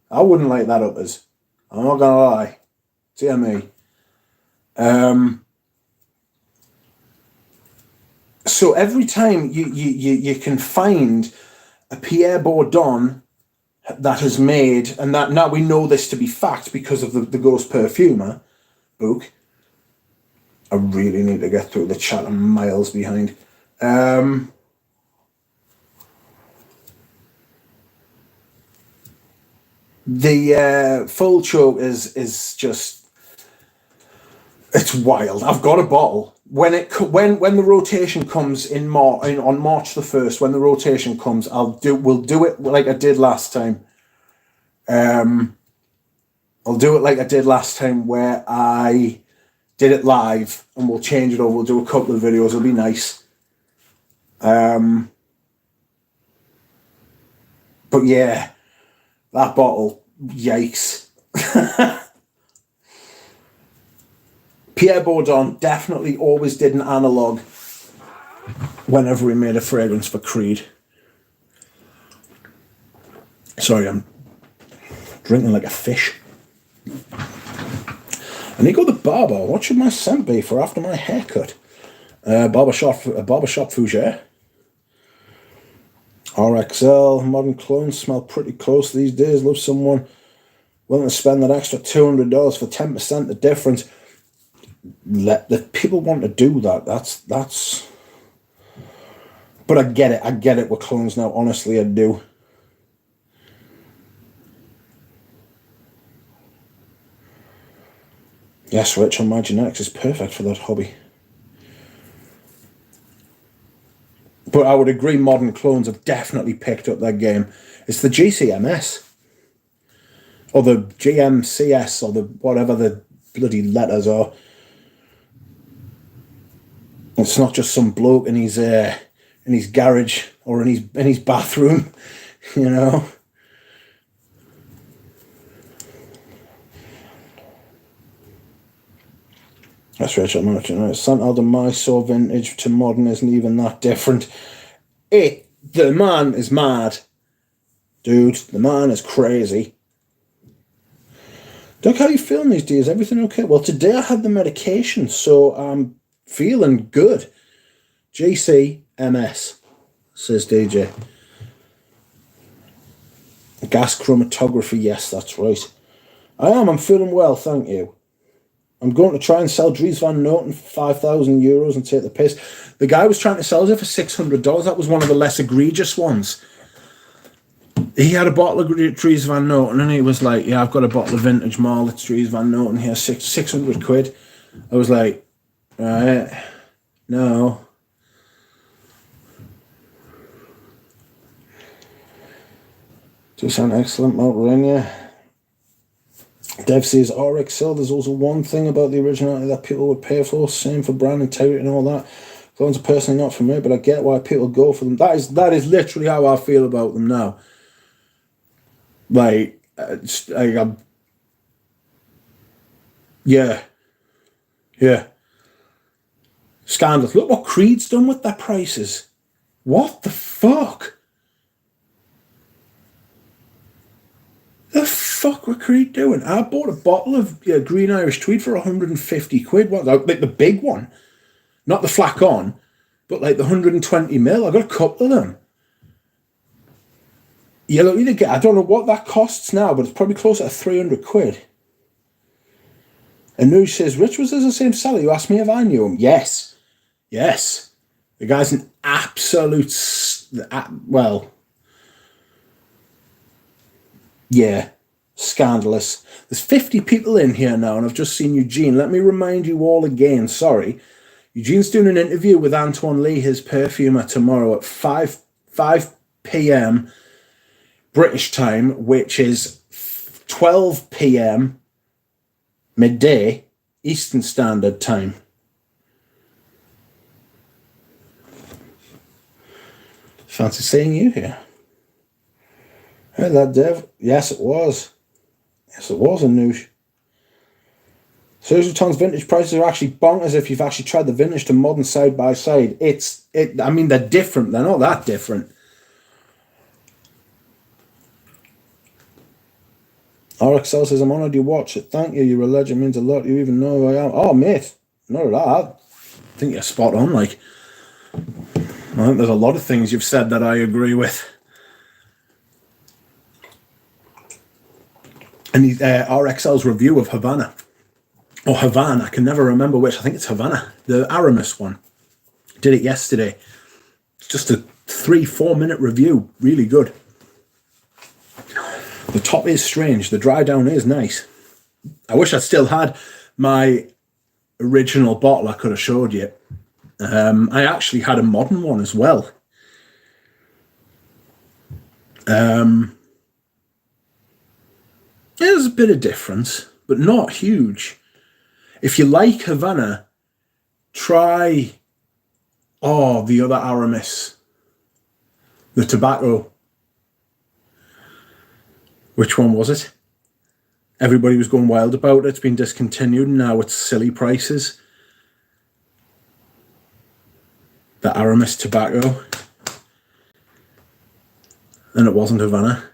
Speaker 1: I wouldn't light that up as. I'm not gonna lie. Dear me. So every time you can find a Pierre Bourdon that has made, and that now we know this to be fact because of the Ghost Perfumer book. I really need to get through the chat. I'm miles behind. The Full Choke is just, it's wild. I've got a bottle. When the rotation comes on March the 1st, when the rotation comes, we'll do it like I did last time. I'll do it like I did last time where I did it live, and we'll change it over. We'll do a couple of videos. It'll be nice. But yeah, that bottle, yikes. Pierre Bourdon definitely always did an analog whenever he made a fragrance for Creed. Sorry, I'm drinking like a fish. I need to go to the barber. What should my scent be for after my haircut? Barbershop Fougere. RXL. Modern clones smell pretty close these days. Love someone willing to spend that extra $200 for 10% the difference. Let the people want to do that. That's. But I get it. I get it with clones now. Honestly, I do. Yes, Rich on My Genetics is perfect for that hobby. But I would agree, modern clones have definitely picked up their game. It's the GCMS. Or the GMCS, or the whatever the bloody letters are. It's not just some bloke in his garage or in his bathroom, you know. That's Rachel Merchant. Santal de Mysore vintage to modern isn't even that different. The man is mad. Dude, the man is crazy. Doc, how are you feeling these days? Everything okay? Well, today I had the medication, so I'm feeling good. GCMS, says DJ. Gas chromatography, yes, that's right. I'm feeling well, thank you. I'm going to try and sell Dries Van Noten for 5,000 euros and take the piss. The guy was trying to sell it for $600. That was one of the less egregious ones. He had a bottle of Dries Van Noten and he was like, yeah, I've got a bottle of vintage Marl. It's Dries Van Noten here, 600 quid. I was like, right, no. Do sound excellent, Mount Rainier. Dev says RXL, there's also one thing about the originality that people would pay for, same for brand integrity and all that. Clones are personally not for me, but I get why people go for them. That is literally how I feel about them now. Yeah. Scandalous. Look what Creed's done with their prices. What the fuck? The fuck were Creed doing? I bought a bottle of Green Irish Tweed for 150 quid. What, like the big one? Not the flacon, but like the 120 ml. I got a couple of them. You'll either get, I don't know what that costs now, but it's probably closer to 300 quid. And Nuge says, Rich, was this the same seller you asked me if I knew him? Yes. Yes. The guy's an absolute, well, yeah, scandalous. There's 50 people in here now, and I've just seen Eugene. Let me remind you all again, sorry. Eugene's doing an interview with Antoine Lee, his perfumer, tomorrow at 5 p.m. British time, which is 12 p.m. midday Eastern Standard Time. Fancy seeing you here. Heard that, Dev? Yes, it was. Yes, it was a noosh. Sergio Ton's vintage prices are actually bonkers if you've actually tried the vintage to modern side by side. I mean, they're different. They're not that different. RXL says, I'm honoured you watch it. Thank you. You're a legend. Means a lot. You even know who I am. Oh, mate. Not at all. I think you're spot on. Like, I think there's a lot of things you've said that I agree with. And RXL's review of Havana. Or Havana. I can never remember which. I think it's Havana. The Aramis one. Did it yesterday. It's just a 3-4 minute review. Really good. The top is strange. The dry down is nice. I wish I still had my original bottle I could have showed you. I actually had a modern one as well. There's a bit of difference, but not huge. If you like Havana, try the other Aramis. The tobacco. Which one was it? Everybody was going wild about it. It's been discontinued and now it's silly prices. The Aramis tobacco. And it wasn't Havana.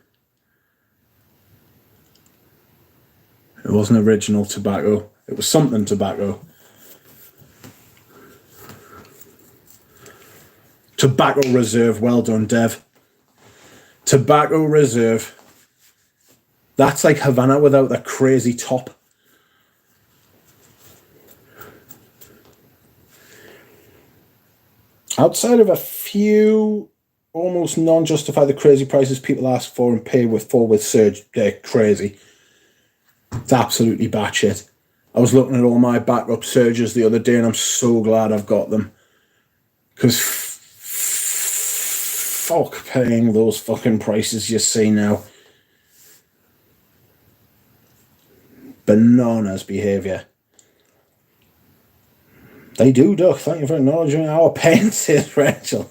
Speaker 1: It wasn't original tobacco. It was something tobacco. Tobacco Reserve. Well done, Dev. Tobacco Reserve. That's like Havana without the crazy top. Outside of a few almost non-justify the crazy prices people ask for and pay with Surge, they're crazy. It's absolutely batshit. I was looking at all my backup Surges the other day and I'm so glad I've got them. Because fuck paying those fucking prices you see now. Bananas behaviour. They do, Duck. Thank you for acknowledging our pain, says Rachel.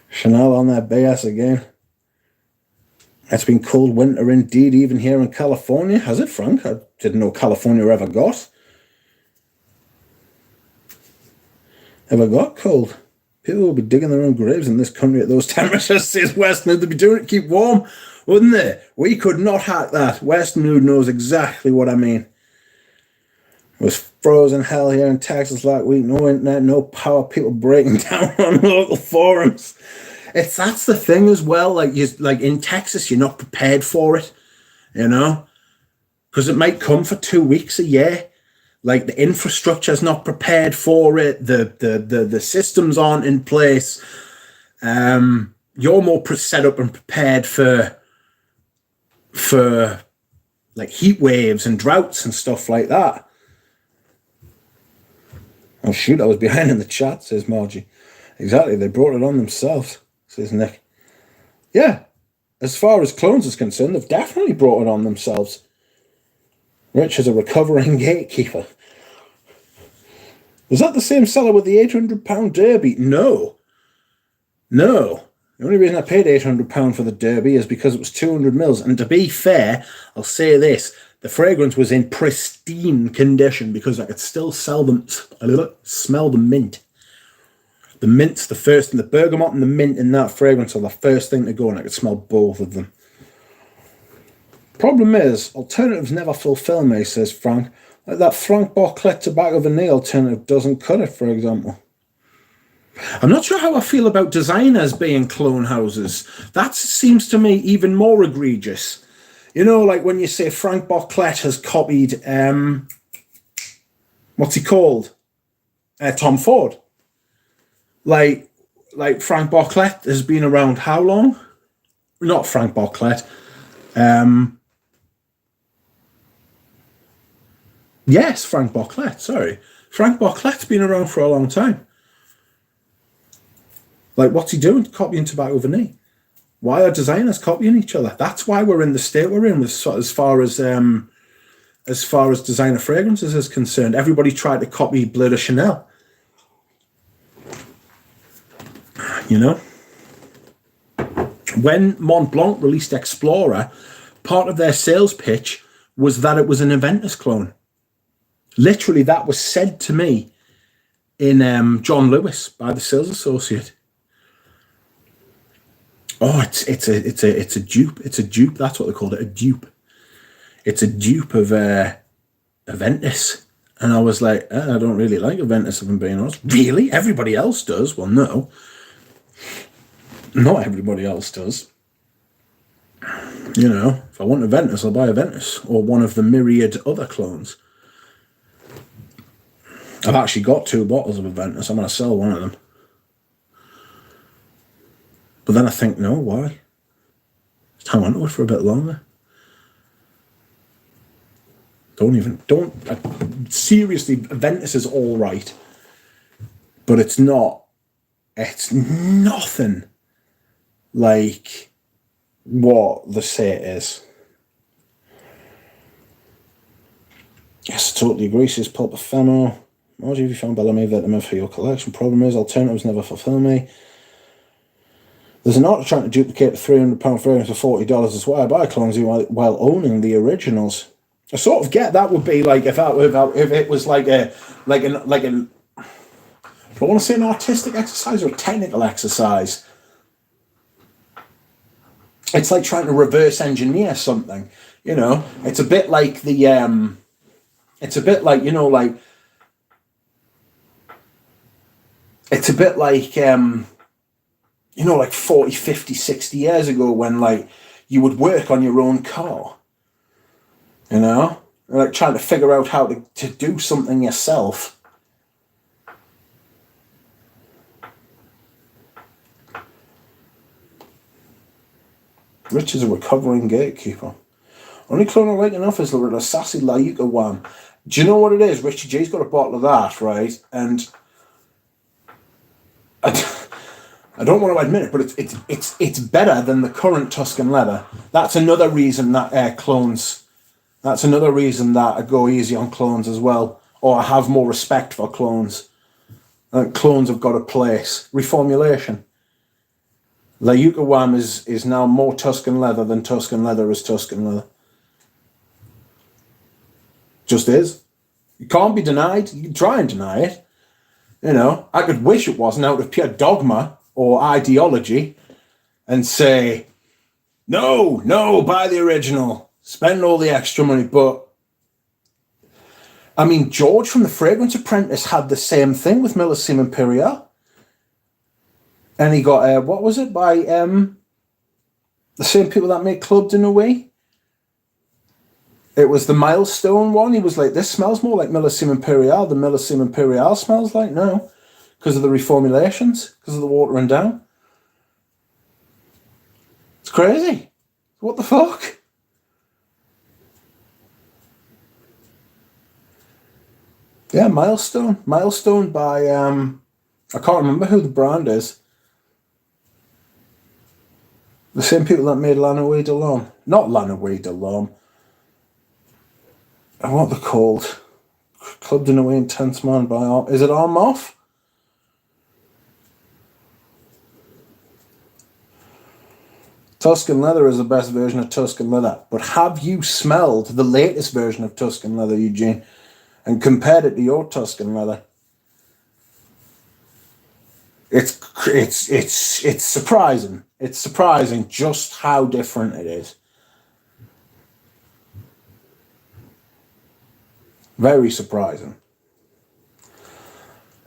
Speaker 1: Chanel on their BS again. It's been cold winter indeed, even here in California. Has it, Frank? I didn't know California ever got cold. People will be digging their own graves in this country at those temperatures, says Western. They'd be doing it to keep warm, wouldn't they? We could not hack that. Western Nude knows exactly what I mean. It was frozen hell here in Texas last week. No internet, no power. People breaking down on local forums. That's the thing as well. Like in Texas, you're not prepared for it, you know, because it might come for 2 weeks a year. Like the infrastructure's not prepared for it. The systems aren't in place. You're more set up and prepared for like heat waves and droughts and stuff like that. Oh shoot, I was behind in the chat, says Margie. Exactly, they brought it on themselves, says Nick. Yeah, as far as clones is concerned, they've definitely brought it on themselves. Rich is a recovering gatekeeper. Was that the same seller with the £800 Derby? No. The only reason I paid £800 for the Derby is because it was 200 mils. And to be fair, I'll say this. The fragrance was in pristine condition because I could still smell the mint. The mint's the first thing. The bergamot and the mint in that fragrance are the first thing to go, and I could smell both of them. Problem is, alternatives never fulfill me, says Frank. Like that Frank Boclet Tobacco Vanille alternative doesn't cut it, for example. I'm not sure how I feel about designers being clone houses. That seems to me even more egregious. You know, like when you say Frank Bartlett has copied, what's he called? Tom Ford. Like Frank Bartlett has been around how long? Not Frank Bartlett. Yes, Frank Bartlett, sorry. Frank Bartlett's been around for a long time. Like, what's he doing? Copying Tobacco Vanille. Why are designers copying each other? That's why we're in the state we're in as far as designer fragrances is concerned. Everybody tried to copy Bleu de Chanel. You know? When Mont Blanc released Explorer, part of their sales pitch was that it was an Aventus clone. Literally, that was said to me in John Lewis by the sales associate. Oh, it's a dupe. It's a dupe. That's what they called it, a dupe. It's a dupe of Aventus. And I was like, I don't really like Aventus, if I'm being honest. Really? Everybody else does? Well, no. Not everybody else does. You know, if I want Aventus, I'll buy Aventus or one of the myriad other clones. I've actually got 2 bottles of Aventus. I'm going to sell one of them. But then I think, no, why? Just hang on to it for a bit longer. Seriously, Aventus is all right. But it's nothing like what the say it is. Yes, I totally agree, says Pulp Ephemeral. How have you found Bellamy Vitamin for your collection? Problem is, alternatives never fulfill me. There's an art trying to duplicate a £300 fragrance for $40 as well. I buy clones while owning the originals. I sort of get that would be like if it was like a I don't want to say an artistic exercise or a technical exercise. It's like trying to reverse engineer something. You know, it's a bit like the it's a bit like, you know, like it's a bit like you know, like 40, 50, 60 years ago when, like, you would work on your own car, you know? Like, trying to figure out how to do something yourself. Rich is a recovering gatekeeper. Only clone I like enough is the sassy Layuka one. Do you know what it is? Richie J's got a bottle of that, right? And I don't want to admit it, but it's better than the current Tuscan leather. That's another reason that clones. That's another reason that I go easy on clones as well, or I have more respect for clones. Clones have got a place. Reformulation. La Yucca Wham is now more Tuscan leather than Tuscan leather is Tuscan leather. Just is. It can't be denied. You can try and deny it. You know, I could wish it wasn't out of pure dogma or ideology and say, no, buy the original, spend all the extra money. But, I mean, George from The Fragrance Apprentice had the same thing with Millésime Impérial. And he got, what was it, by the same people that make Club de Nuit? It was the Milestone one. He was like, this smells more like Millésime Impérial than Millésime Impérial smells like. No, because of the reformulations, because of the watering down. It's crazy. What the fuck? Yeah, Milestone. Milestone by, I can't remember who the brand is. The same people that made La Nuit de l'Homme. Not La Nuit de l'Homme. What they're called? Club de Nuit Intense Man by... Is it Armoff? Tuscan leather is the best version of Tuscan leather. But have you smelled the latest version of Tuscan leather, Eugene, and compared it to your Tuscan leather? It's surprising. It's surprising just how different it is. Very surprising.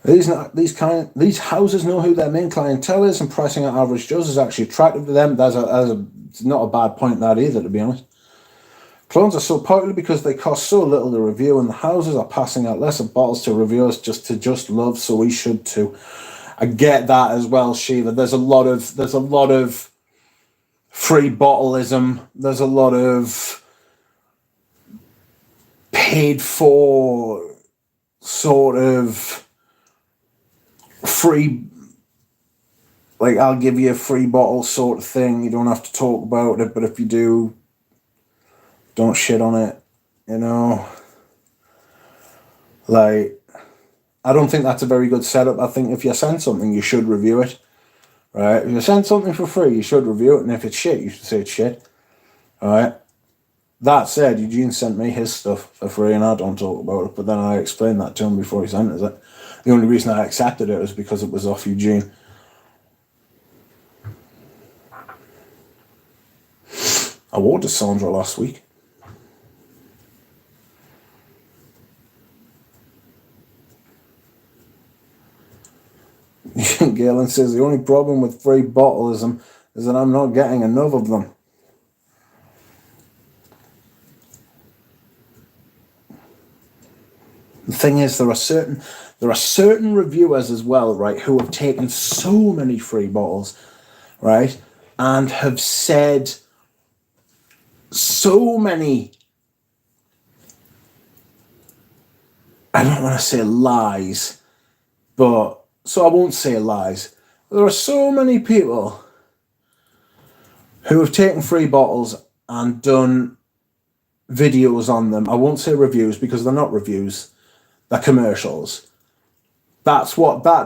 Speaker 1: These houses know who their main clientele is, and pricing at average Joe's is actually attractive to them. It's not a bad point that either, to be honest. Clones are so popular because they cost so little to review, and the houses are passing out lesser bottles to reviewers just love, so we should too. I get that as well, Shiva. There's a lot of free bottleism. There's a lot of paid for sort of free, like, I'll give you a free bottle sort of thing. You don't have to talk about it, but if you do, don't shit on it, you know? Like, I don't think that's a very good setup. I think if you send something, you should review it, right? If you send something for free, you should review it, and if it's shit, you should say it's shit, all right? That said, Eugene sent me his stuff for free, and I don't talk about it, but then I explained that to him before he sent us it. The only reason I accepted it was because it was off Eugene. I wore to Sandra last week. Galen says, the only problem with free bottleism is that I'm not getting enough of them. The thing is, there are certain reviewers as well, right, who have taken so many free bottles, right, and have said so many, I don't want to say lies, but, so I won't say lies. There are so many people who have taken free bottles and done videos on them. I won't say reviews because they're not reviews. They're commercials. That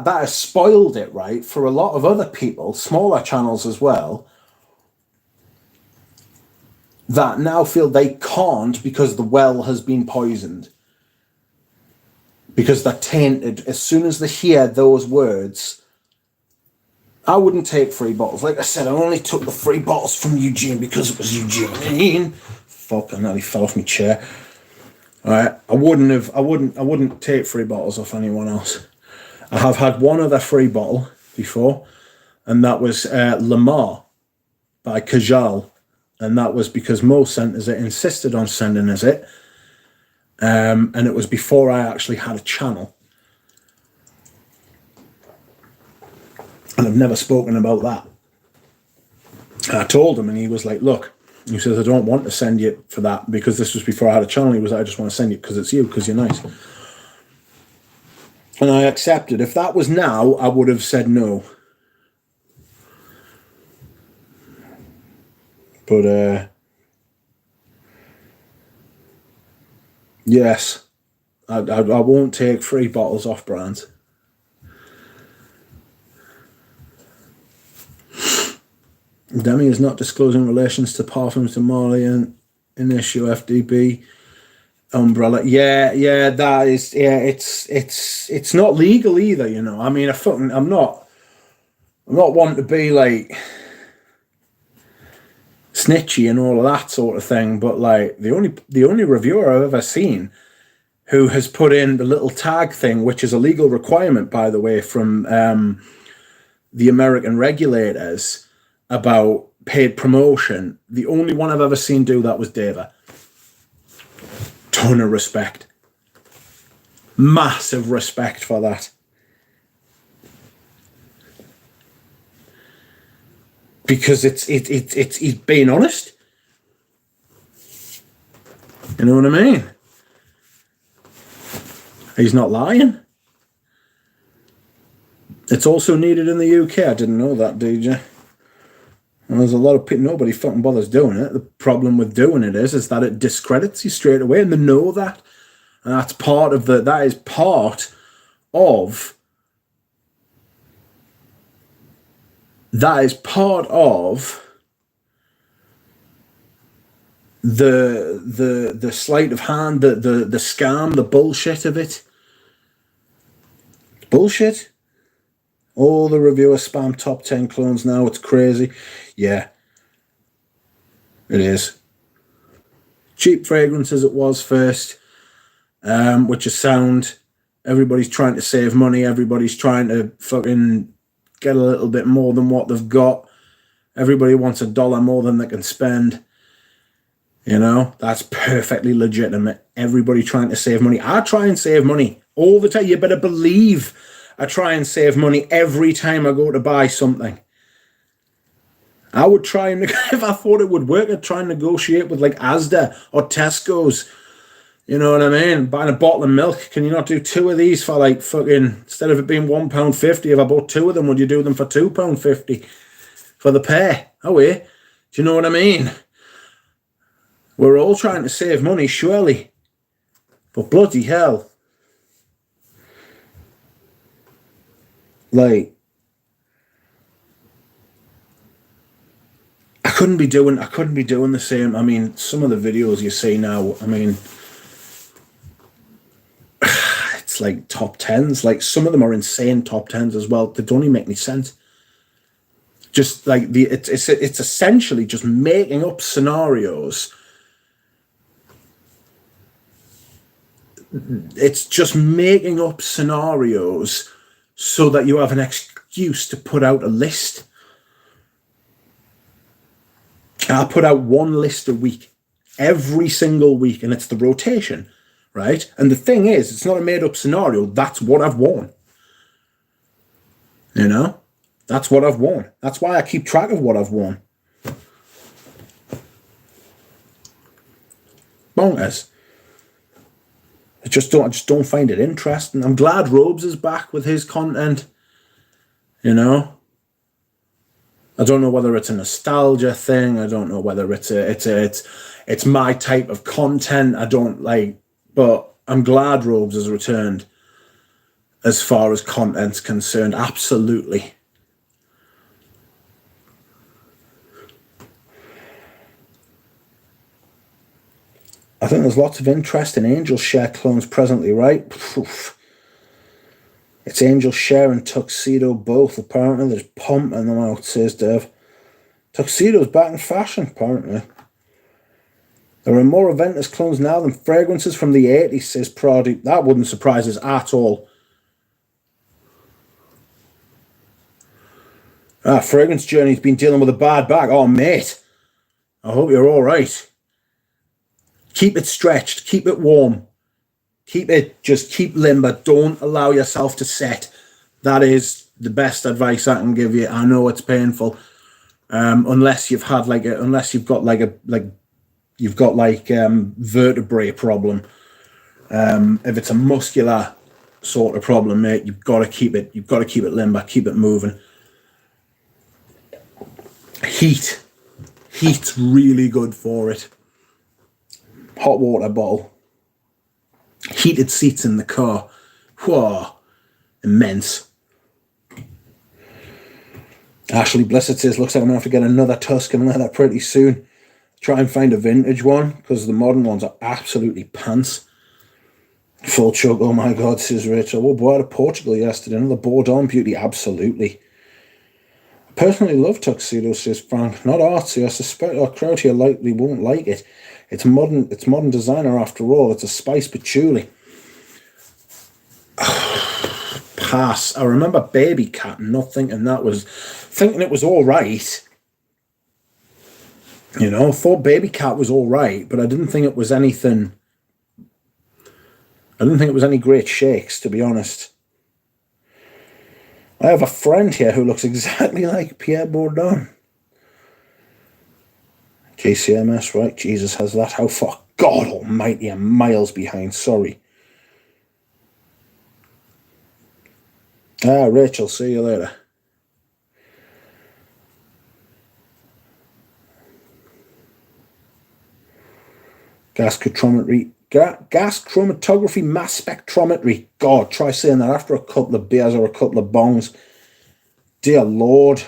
Speaker 1: has spoiled it, right, for a lot of other people, smaller channels as well, that now feel they can't because the well has been poisoned. Because they're tainted. As soon as they hear those words, I wouldn't take free bottles. Like I said, I only took the free bottles from Eugene because it was Eugene. Fuck, I nearly fell off my chair. All right, I wouldn't take free bottles off anyone else. I have had one other free bottle before, and that was Lamar by Kajal, and that was because Mo sent us it, insisted on sending us it, and it was before I actually had a channel. And I've never spoken about that. And I told him, and he was like, look, he says, I don't want to send you for that because this was before I had a channel. He was like, I just want to send you because it's you, because you're nice. And I accepted. If that was now, I would have said no. But, yes, I won't take free bottles off brands. Demi is not disclosing relations to Parfums to Marley and an issue FDB umbrella. Yeah, that is, yeah, it's not legal either, you know. I mean, I'm not wanting to be like snitchy and all of that sort of thing, but like the only reviewer I've ever seen who has put in the little tag thing, which is a legal requirement, by the way, from the American regulators, about paid promotion. The only one I've ever seen do that was Deva. Ton of respect. Massive respect for that. Because it's he's being honest. You know what I mean? He's not lying. It's also needed in the UK. I didn't know that, DJ. And there's a lot of people, nobody fucking bothers doing it. The problem with doing it is that it discredits you straight away, and they know that. And that is part of the sleight of hand, the scam, the bullshit of it. Bullshit. All the reviewer spam top 10 clones now. It's crazy. Yeah. It is. Cheap fragrance as it was first, which is sound. Everybody's trying to save money. Everybody's trying to fucking get a little bit more than what they've got. Everybody wants $1 more than they can spend. You know, that's perfectly legitimate. Everybody trying to save money. I try and save money all the time. You better believe I try and save money every time I go to buy something. I would try and, if I thought it would work, I'd try and negotiate with like Asda or Tesco's. You know what I mean? Buying a bottle of milk. Can you not do 2 of these for like fucking, instead of it being £1.50, if I bought 2 of them, would you do them for £2.50 for the pair? Oh, yeah. Do you know what I mean? We're all trying to save money, surely. But bloody hell. Like, I couldn't be doing the same. I mean, some of the videos you see now, I mean, it's like top 10s. Like, some of them are insane top 10s as well. They don't even make any sense. Just like it's essentially just making up scenarios. It's just making up scenarios so that you have an excuse to put out a list. I put out 1 list a week, every single week, and it's the rotation, right? And the thing is, it's not a made-up scenario. That's what I've worn. You know? That's what I've worn. That's why I keep track of what I've worn. Bonkers. I just don't find it interesting. I'm glad Robes is back with his content. You know? I don't know whether it's a nostalgia thing. I don't know whether it's my type of content. I don't like, but I'm glad Robes has returned as far as content's concerned. Absolutely. I think there's lots of interest in Angel Share clones presently, right? Oof. It's Angel Share and Tuxedo both. Apparently, there's pumping them out, says Dev. Tuxedo's back in fashion, apparently. There are more Aventus clones now than fragrances from the 80s, says Pradeep. That wouldn't surprise us at all. Fragrance Journey's been dealing with a bad bag. Oh, mate. I hope you're all right. Keep it stretched. Keep it warm. Just keep limber. Don't allow yourself to set. That is the best advice I can give you. I know it's painful. Unless you've got vertebrae problem. If it's a muscular sort of problem, mate, you've got to keep it limber, keep it moving. Heat's really good for it. Hot water bottle. Heated seats in the car. Whoa. Immense. Ashley Blissett says, looks like I'm going to have to get another Tuscan leather pretty soon. Try and find a vintage one, because the modern ones are absolutely pants. Full chug, oh my God, says Rachel. Oh boy, to Portugal yesterday. Another Bordeaux beauty, absolutely. I personally love Tuxedo, says Frank. Not artsy. I suspect our crowd here likely won't like it. It's modern designer after all. It's a spice patchouli. Pass. I remember Baby Cat not thinking it was all right. You know, I thought Baby Cat was all right, but I didn't think it was anything. I didn't think it was any great shakes, to be honest. I have a friend here who looks exactly like Pierre Bourdon. JCMS, right? Jesus has that. How far? God almighty, I'm miles behind. Sorry. Rachel, see you later. Gas chromatography mass spectrometry. God, try saying that after a couple of beers or a couple of bongs. Dear Lord.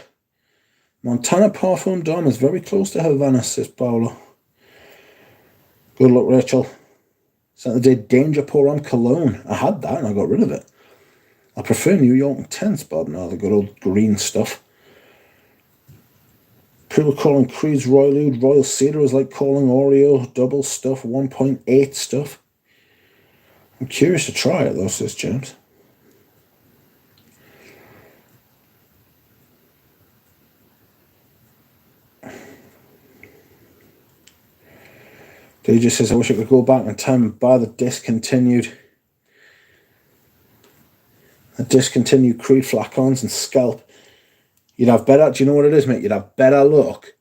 Speaker 1: Montana Parfum Dom is very close to Havana, says Paolo. Good luck, Rachel. Saturday Danger Pour on Cologne. I had that and I got rid of it. I prefer New York Intense, but no, the good old green stuff. People calling Creed's Royal Oud Royal Cedar is like calling Oreo double stuff 1.8 stuff. I'm curious to try it though, says James. DJ says, I wish I could go back in time and buy the discontinued Creed flacons and scalp. You'd have better, do you know what it is, mate? You'd have better luck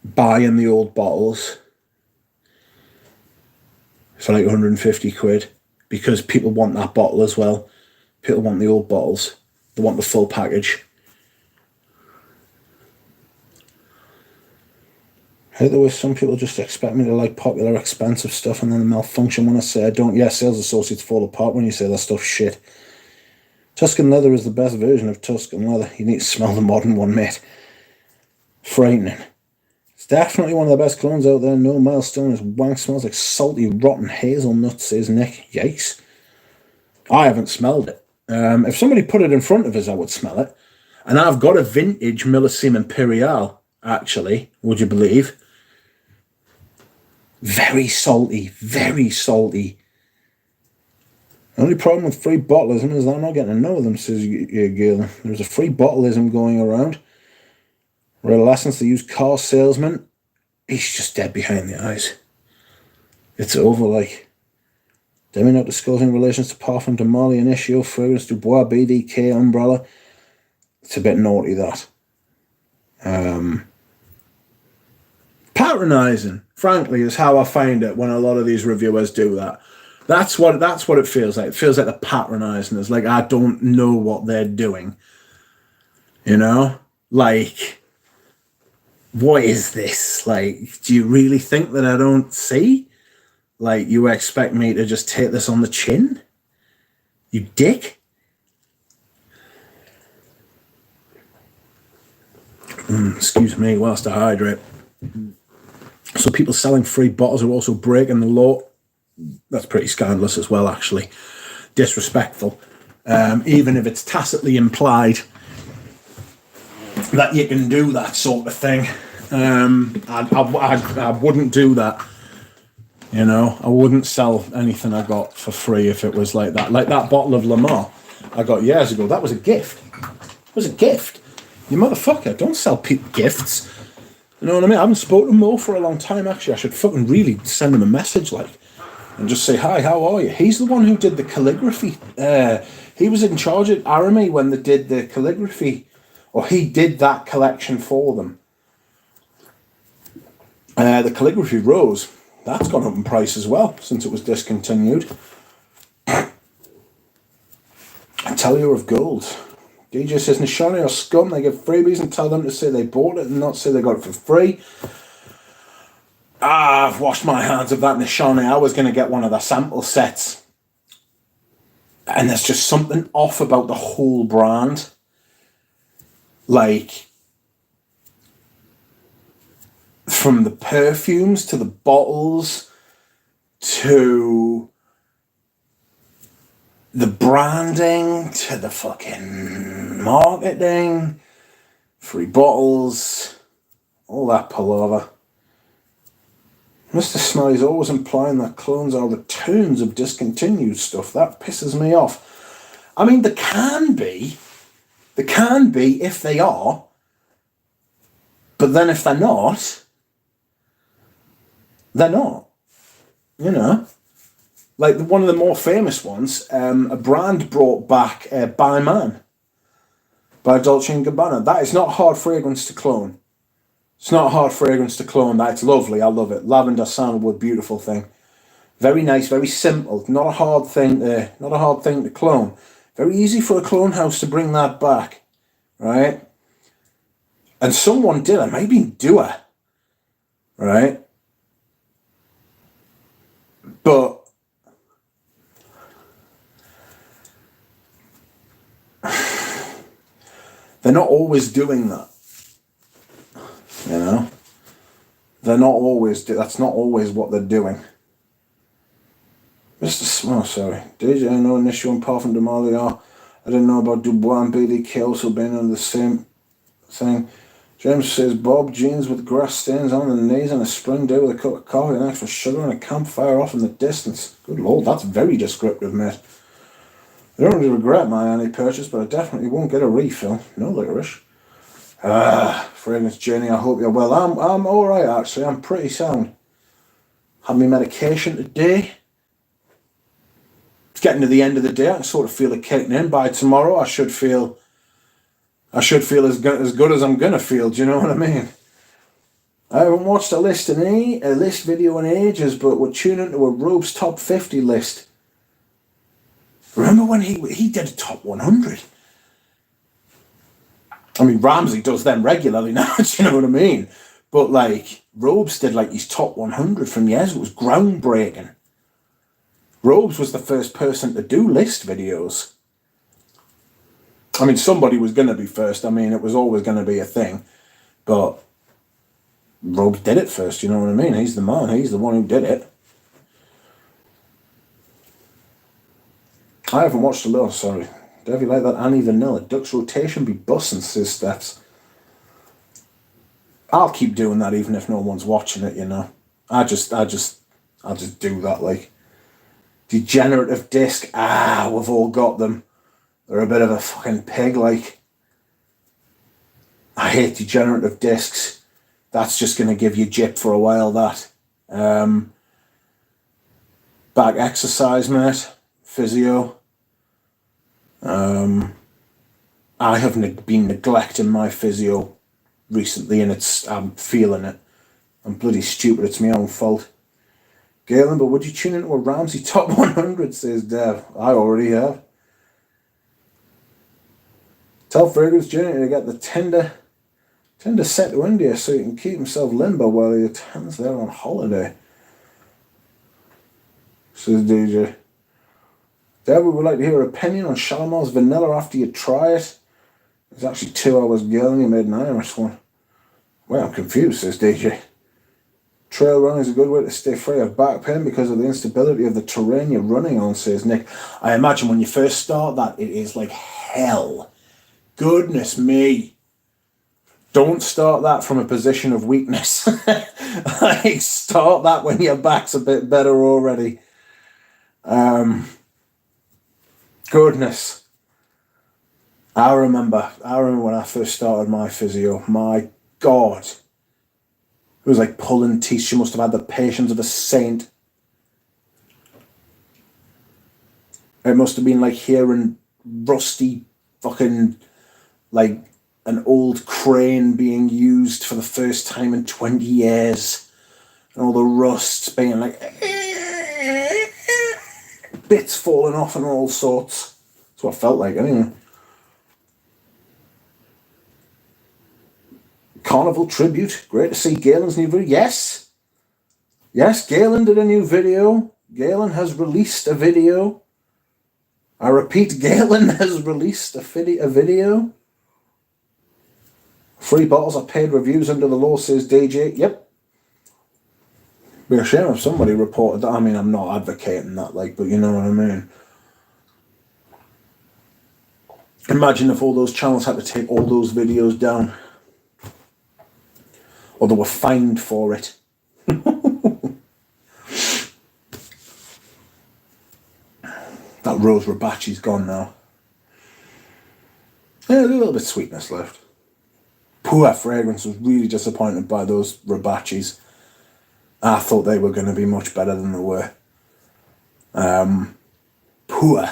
Speaker 1: buying the old bottles for like 150 quid because people want that bottle as well. People want the old bottles. They want the full package. I think there was some people just expect me to like popular, expensive stuff and then malfunction when I say I don't. Yeah, sales associates fall apart when you say that stuff's shit. Tuscan leather is the best version of Tuscan leather. You need to smell the modern one, mate. Frightening. It's definitely one of the best clones out there. No milestone. His wank smells like salty, rotten hazelnut, says Nick. Yikes. I haven't smelled it. If somebody put it in front of us, I would smell it. And I've got a vintage Millesime Imperial, actually, would you believe? Very salty, very salty. The only problem with free bottleism is that I'm not getting to know them, says Galen. There's a free bottleism going around. Read lessons to use car salesman. He's just dead behind the eyes. It's over, like. Demi not disclosing relations to Parfum de Marley, Initio, Fragrance du Bois, BDK, Umbrella. It's a bit naughty, that. Patronising, frankly, is how I find it when a lot of these reviewers do that. That's what it feels like. It feels like they're patronising us. Like I don't know what they're doing. You know? Like, what is this? Like, do you really think that I don't see? Like, you expect me to just take this on the chin? You dick? Excuse me whilst I hydrate. So people selling free bottles are also breaking the law. That's pretty scandalous as well, actually. Disrespectful. Even if it's tacitly implied that you can do that sort of thing. I wouldn't do that. You know, I wouldn't sell anything I got for free if it was like that. Like that bottle of Lamar I got years ago. That was a gift. It was a gift. You motherfucker, don't sell people gifts. You know what I mean? I haven't spoken to Mo for a long time, actually. I should fucking really send him a message, like, and just say, hi, how are you? He's the one who did the calligraphy. He was in charge at Arame when they did the calligraphy, or he did that collection for them. The calligraphy rose. That's gone up in price as well since it was discontinued. Atelier of Gold. DJ says, Nishani are scum. They give freebies and tell them to say they bought it and not say they got it for free. I've washed my hands of that Nishani. I was going to get one of the sample sets. And there's just something off about the whole brand. Like, from the perfumes to the bottles to the branding to the fucking marketing, free bottles, all that palaver. Mr. Smelly's always implying that clones are returns of discontinued stuff. That pisses me off. I mean, there can be if they are, but then if they're not, they're not. You know? Like one of the more famous ones, a brand brought back By Man by Dolce & Gabbana. That is not a hard fragrance to clone. It's not a hard fragrance to clone. That's lovely. I love it. Lavender, sandalwood, beautiful thing. Very nice, very simple. Not a hard thing to clone. Very easy for a clone house to bring that back, right? And someone did it. Maybe Dua, right? But they're not always doing that, you know. They're not always. That's not always what they're doing. DJ, I know Initio and Parfum de Marley are. I didn't know about Dubois and BDK also being on the same thing. James says, Bob, jeans with grass stains on the knees and a spring day with a cup of coffee and extra sugar and a campfire off in the distance. Good lord, that's very descriptive, mate. I don't really regret my Annie purchase, but I definitely won't get a refill. No licorice. Fragrance journey, I hope you're well. I'm alright, actually. I'm pretty sound. Had my medication today. It's getting to the end of the day. I can sort of feel it kicking in. By tomorrow, I should feel as good as I'm gonna feel. Do you know what I mean? I haven't watched a list video in ages, but we're tuning into a Robe's top 50 list. Remember when he did a top 100? I mean, Ramsey does them regularly now. Do you know what I mean? But like Robes did like his top 100 from years. It was groundbreaking. Robes was the first person to do list videos. I mean, somebody was going to be first. I mean, it was always going to be a thing. But Robes did it first, you know what I mean? He's the man. He's the one who did it. I haven't watched a lot, sorry. Dev, like that Annie Vanilla? Duck's rotation be bussing, says Stephs. I'll keep doing that even if no one's watching it, you know. I'll just do that, like. Degenerative disc. We've all got them. They're a bit of a fucking pig, like. I hate degenerative discs. That's just going to give you jip for a while, that. Back exercise, mate. Physio. I have been neglecting my physio recently, and I'm feeling it. I'm bloody stupid. It's my own fault. Galen, but would you tune into a Ramsey top 100, says Dev. I already have. Tell Fragrance Journey to get the tender sent to India so he can keep himself limber while he attends there on holiday, says DJ. Dev, we would like to hear your opinion on Shalimar's vanilla after you try it. It's actually 2 hours girl and you made an Irish one. Well, I'm confused, says DJ. Trail running is a good way to stay free of back pain because of the instability of the terrain you're running on, says Nick. I imagine when you first start that, it is like hell. Goodness me. Don't start that from a position of weakness. Like, start that when your back's a bit better already. Goodness. I remember when I first started my physio. My God. It was like pulling teeth. She must have had the patience of a saint. It must have been like hearing rusty fucking, like an old crane being used for the first time in 20 years. And all the rusts being like bits falling off and all sorts. That's what it felt like anyway. Carnival Tribute. Great to see Galen's new video. Yes. Yes, Galen did a new video. Galen has released a video. I repeat, Galen has released a video. 3 bottles of paid reviews under the law, says DJ. Yep. Be a shame if somebody reported that. I mean, I'm not advocating that, like, but you know what I mean. Imagine if all those channels had to take all those videos down. Or they were fined for it. That Rose Rabachi's gone now. Yeah, there's a little bit of sweetness left. Poor fragrance. Was really disappointed by those Rabachis. I thought they were going to be much better than they were. Poor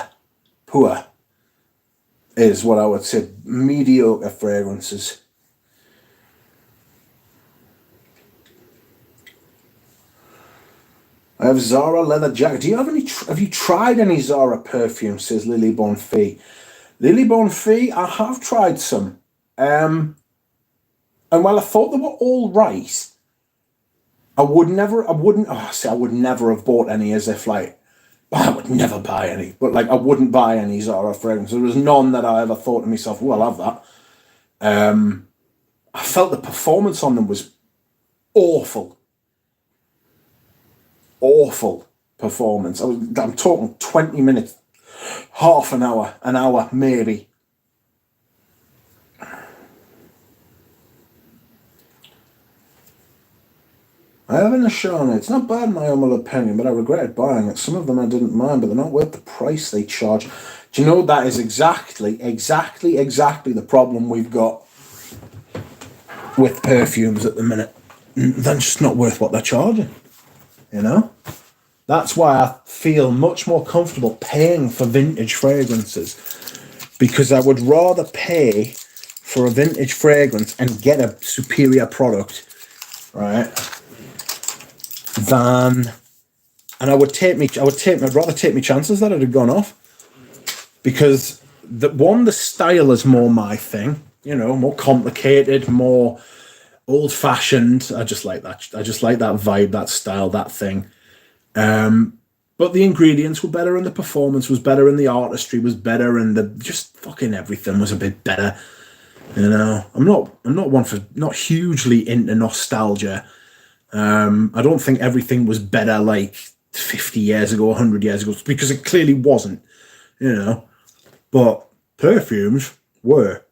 Speaker 1: is what I would say mediocre fragrances. I have Zara leather jacket. Do you have any? Have you tried any Zara perfume? Says Lily Bonfee. Lily Bonfee, I have tried some. And while I thought they were all right, I would never have bought any as if like, I would never buy any. But like, I wouldn't buy any Zara fragrance. There was none that I ever thought to myself, oh, I'll have that. I felt the performance on them was awful. Awful performance. I'm talking 20 minutes, half an hour maybe. I haven't a Shawnee. It's not bad in my humble opinion, but I regretted buying it. Some of them I didn't mind, but they're not worth the price they charge. Do you know that is exactly the problem we've got with perfumes at the minute? They're just not worth what they're charging, you know? That's why I feel much more comfortable paying for vintage fragrances, because I would rather pay for a vintage fragrance and get a superior product, right? I'd rather take my chances that it had gone off, because the style is more my thing, you know, more complicated, more old fashioned. I just like that. I just like that vibe, that style, that thing. But the ingredients were better, and the performance was better, and the artistry was better, and the just fucking everything was a bit better. You know, I'm not hugely into nostalgia. I don't think everything was better like 50 years ago, 100 years ago, because it clearly wasn't, you know. But perfumes were.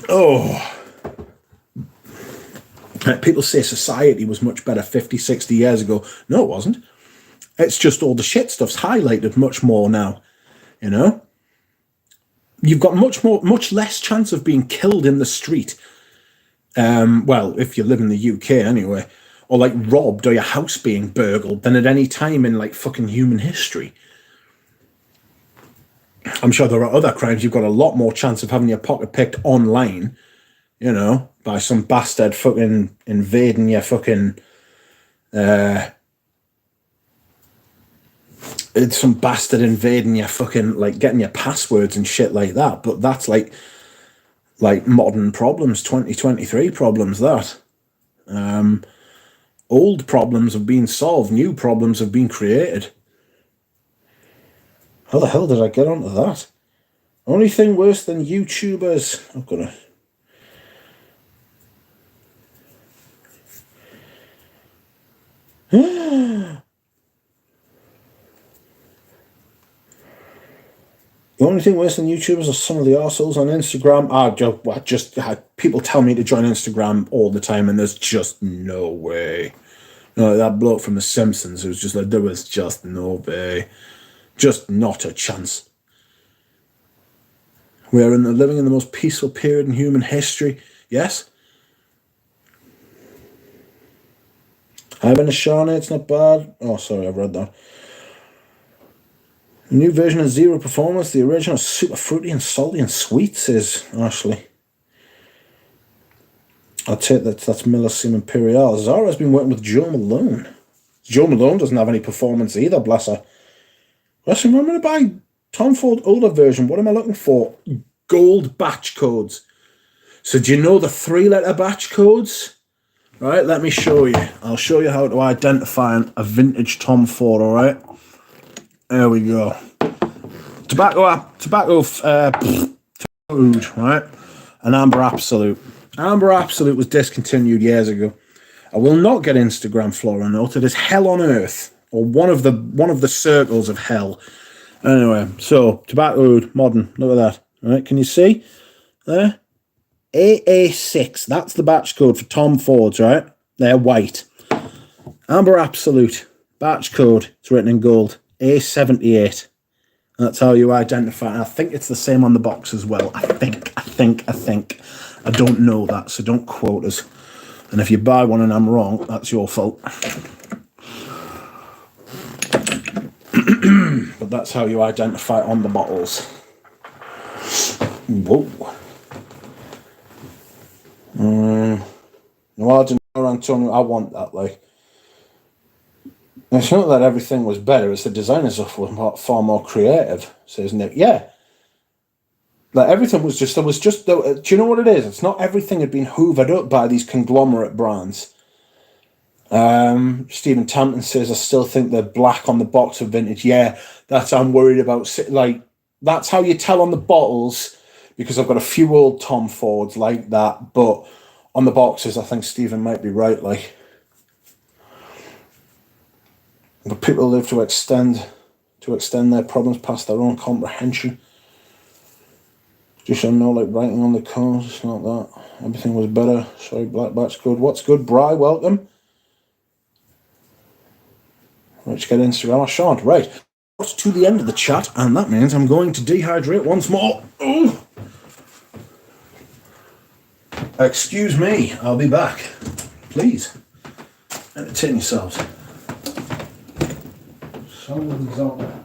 Speaker 1: Oh. People say society was much better 50, 60 years ago. No, it wasn't. It's just all the shit stuff's highlighted much more now, you know. You've got much less chance of being killed in the street. Well, if you live in the UK anyway, or like robbed, or your house being burgled, than at any time in like fucking human history. I'm sure there are other crimes you've got a lot more chance of having your pocket picked online, you know, by some bastard fucking invading your fucking it's some bastard invading your fucking, like, getting your passwords and shit like that. But that's like modern problems, 2023 problems, that. Old problems have been solved, new problems have been created. How the hell did I get onto that? Only thing worse than YouTubers. I'm gonna. The only thing worse than YouTubers are some of the arseholes on Instagram. I just had people tell me to join Instagram all the time, and there's just no way. You know, that bloke from The Simpsons, it was just like, there was just no way. Just not a chance. We're living in the most peaceful period in human history. Yes? I've been a Shawnee, it's not bad. Oh, sorry, I've read that. The new version of Zero Performance, the original is super fruity and salty and sweet, says Ashley. I'll take that. That's Millesime Imperial. Zara's been working with Joe Malone. Joe Malone doesn't have any performance either, bless her. Listen, I'm going to buy Tom Ford older version. What am I looking for? Gold batch codes. So do you know the 3-letter batch codes? Right, let me show you. I'll show you how to identify a vintage Tom Ford, all right? There we go. Tobacco food, right? An Amber Absolute. Amber Absolute was discontinued years ago. I will not get Instagram Flora Note. It is hell on earth, or one of the circles of hell. Anyway, so tobacco modern. Look at that. All right, can you see there? AA6. That's the batch code for Tom Fords, right? They're white. Amber Absolute batch code. It's written in gold. A78. That's how you identify. And I think it's the same on the box as well. I think. I don't know that, so don't quote us. And if you buy one and I'm wrong, that's your fault. But that's how you identify on the bottles. Whoa. Well, I don't know, Antonio. I want that, like. It's not that everything was better, it's the designers were far more creative, says Nick. Yeah. Like, everything was just, do you know what it is? It's not everything had been hoovered up by these conglomerate brands. Stephen Tampton says, I still think the black on the box of vintage. Yeah, that's, I'm worried about, like, that's how you tell on the bottles, because I've got a few old Tom Fords like that, but on the boxes, I think Stephen might be right, like. But people live to extend their problems past their own comprehension. Just so no like writing on the cars, it's not that. Everything was better. Sorry, Black Bat's good. What's good, Bri? Welcome. Let's get Instagram. I shan't. Right. To the end of the chat, and that means I'm going to dehydrate once more. Ooh. Excuse me, I'll be back. Please, entertain yourselves. Someone's on there.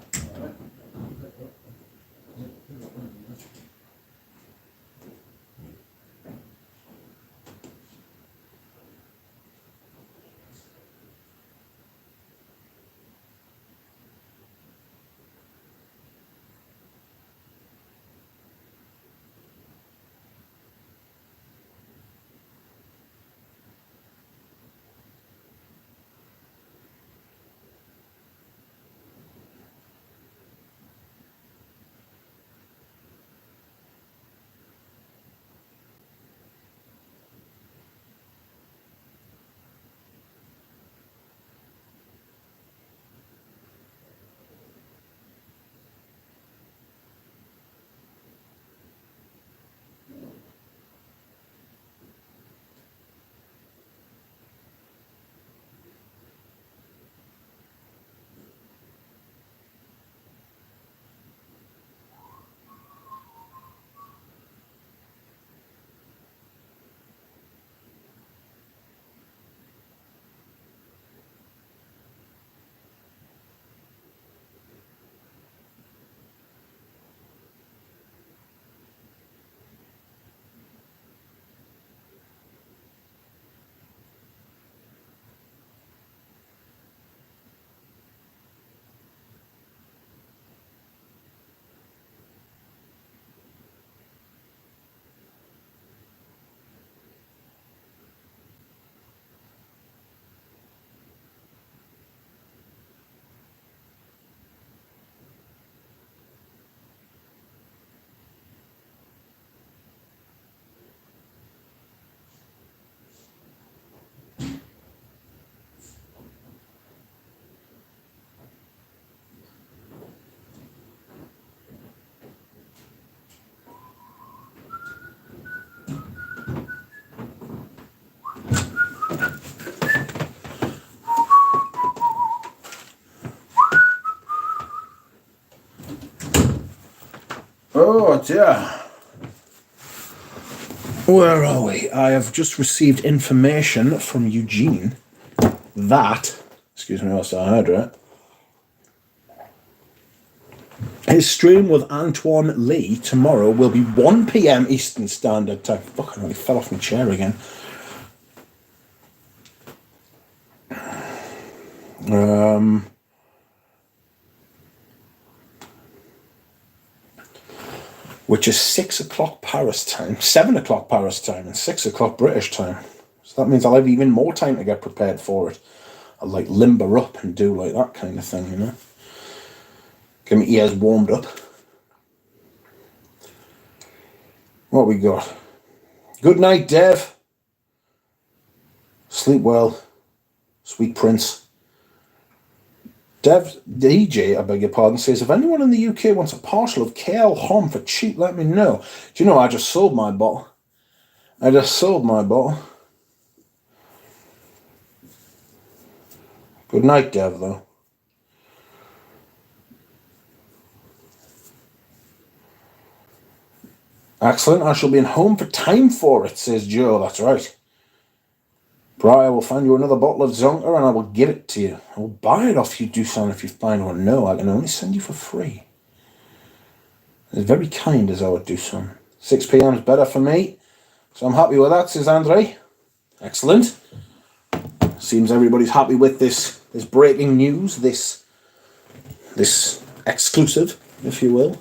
Speaker 1: Oh dear. Where are we? I have just received information from Eugene that, excuse me whilst I heard it, his stream with Antoine Lee tomorrow will be 1 p.m. Eastern Standard Time. Fuck, I nearly fell off my chair again. Which is 6 o'clock Paris time, 7 o'clock Paris time, and 6 o'clock British time. So that means I'll have even more time to get prepared for it. I'll like limber up and do like that kind of thing, you know. Get my ears warmed up. What we got? Good night, Dev. Sleep well. Sweet Prince. Dev DJ, I beg your pardon, says, if anyone in the UK wants a parcel of kale hom for cheap, let me know. Do you know, I just sold my bottle. Good night, Dev, though. Excellent. I shall be in home for time for it, says Joe. That's right. Briar will find you another bottle of Zonka and I will give it to you. I will buy it off you, Doosan, if you find one. No, I can only send you for free. It's very kind as our Doosan. 6 p.m. is better for me, so I'm happy with that, says Andre. Excellent. Seems everybody's happy with this breaking news, this exclusive, if you will.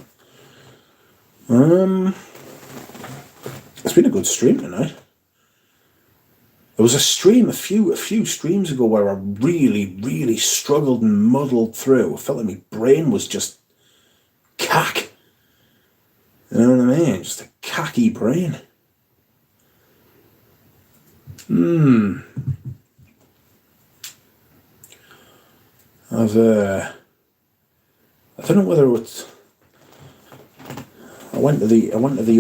Speaker 1: It's been a good stream tonight. There was a stream a few streams ago where I really, really struggled and muddled through. I felt like my brain was just cack. You know what I mean? Just a cacky brain. I don't know whether it's... I went to the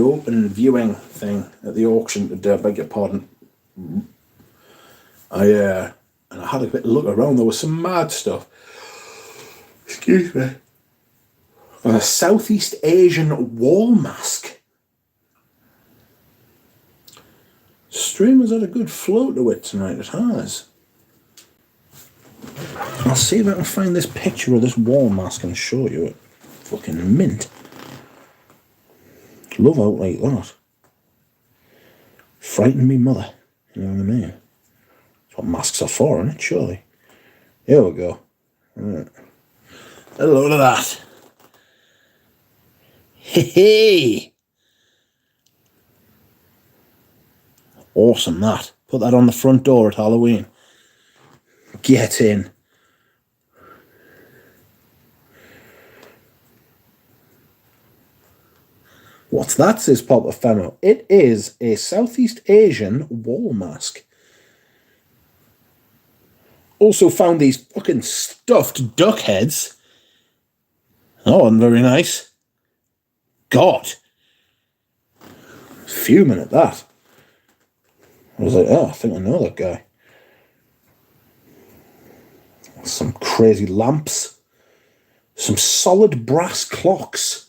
Speaker 1: open viewing thing at the auction today. I beg your pardon. And I had a bit of look around. There was some mad stuff. Excuse me. A Southeast Asian wall mask. Stream has had a good flow to it tonight. It has. I'll see if I can find this picture of this wall mask and show you it. Fucking mint. Love out like that. Frighten me mother. You know what I mean? That's what masks are for, isn't it? Surely. Here we go. Right. A load of that. Hey! Awesome, that. Put that on the front door at Halloween. Get in. What's that, says Pop Ephemeral? It is a Southeast Asian wall mask. Also found these fucking stuffed duck heads. Oh, and very nice. God. Fuming at that. I was like, oh, I think I know that guy. Some crazy lamps. Some solid brass clocks.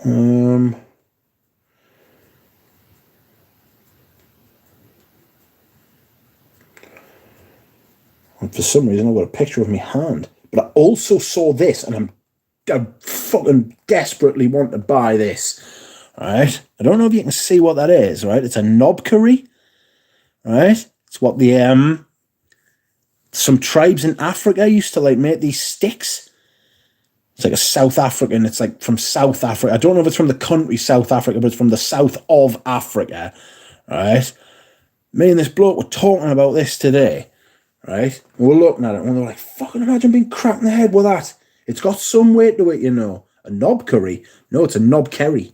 Speaker 1: And for some reason I've got a picture of my hand. But I also saw this, and I fucking desperately want to buy this. Right? I don't know if you can see what that is, right? It's a knobkerrie. Right? It's what the some tribes in Africa used to like make these sticks. It's like a South African, it's like from South Africa. I don't know if it's from the country South Africa, but it's from the south of Africa, right? Me and this bloke were talking about this today, right? We were looking at it, and we were like, fucking imagine being cracked in the head with that. It's got some weight to it, you know. A knobkerrie. No, it's a knobkerrie,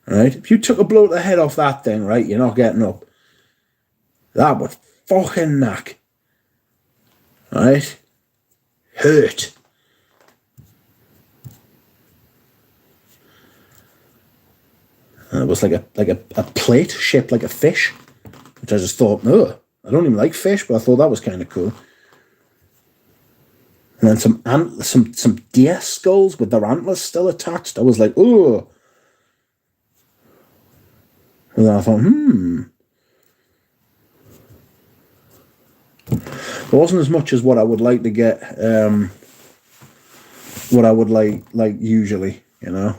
Speaker 1: right? If you took a blow to the head off that thing, right, you're not getting up. That would fucking knack, right? Hurt. It was like a plate shaped like a fish, which I just thought, no, I don't even like fish, but I thought that was kind of cool. And then some deer skulls with their antlers still attached. I was like, oh. And then I thought, It wasn't as much as what I would like to get, what I would like usually, you know.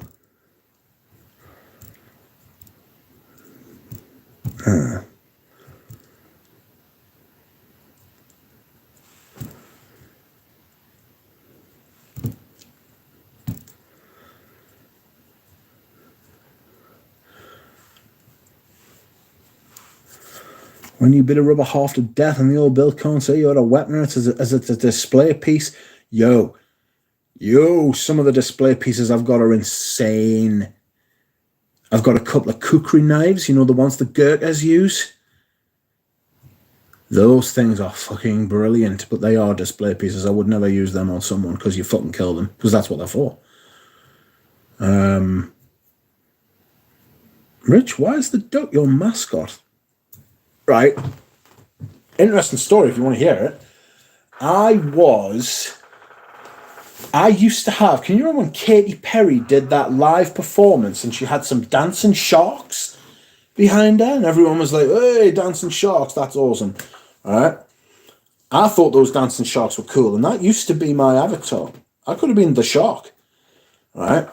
Speaker 1: When you beat a rubber half to death and the old bill can't say you had a weapon as it's a display piece, yo, some of the display pieces I've got are insane. I've got a couple of kukri knives, you know, the ones the Gurkhas use. Those things are fucking brilliant, but they are display pieces. I would never use them on someone because you fucking kill them, because that's what they're for. Rich, why is the duck your mascot? Right. Interesting story if you want to hear it. I used to have, can you remember when Katy Perry did that live performance and she had some dancing sharks behind her and everyone was like, hey, dancing sharks, that's awesome. All right. I thought those dancing sharks were cool and that used to be my avatar. I could have been the shark. All right.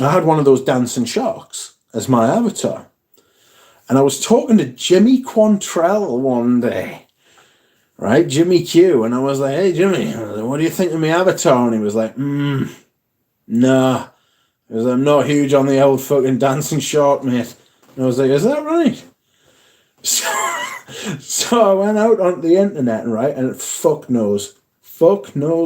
Speaker 1: I had one of those dancing sharks as my avatar. And I was talking to Jimmy Quantrell one day, right? Jimmy Q. And I was like, hey, Jimmy, what do you think of my avatar? And he was like, nah. He was like, I'm not huge on the old fucking dancing shark, mate. And I was like, is that right? So I went out on the internet, right? And fuck knows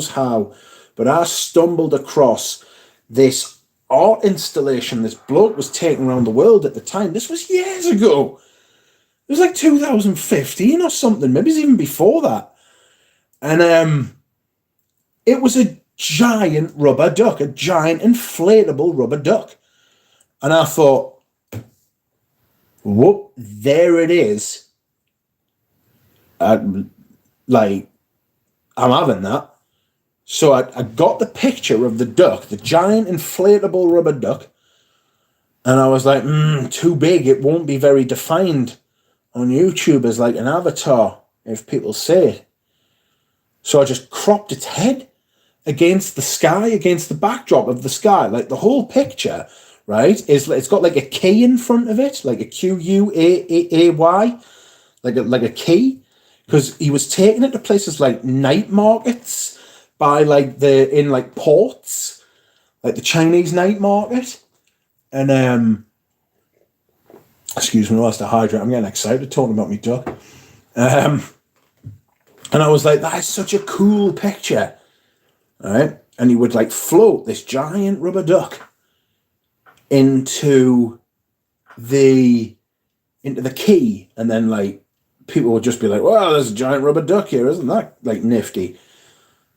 Speaker 1: how. But I stumbled across this art installation this bloke was taking around the world at the time. This was years ago. It was like 2015 or something. Maybe it's even before that. And it was a giant rubber duck, a giant inflatable rubber duck. And I thought, whoop, there it is. Like, I'm having that. So I got the picture of the duck, the giant inflatable rubber duck, and I was like, too big. It won't be very defined on YouTube as like an avatar, if people say it. So I just cropped its head against the sky, against the backdrop of the sky. Like the whole picture, right, it's got like a key in front of it, like a QUAAY, like a key, because he was taking it to places like night markets by like in like ports, like the Chinese night market. And excuse me, whilst I hydrate, I'm getting excited talking about me duck. And I was like, that is such a cool picture, right? And he would like float this giant rubber duck into the key, and then like people would just be like, "Well, there's a giant rubber duck here, isn't that like nifty?"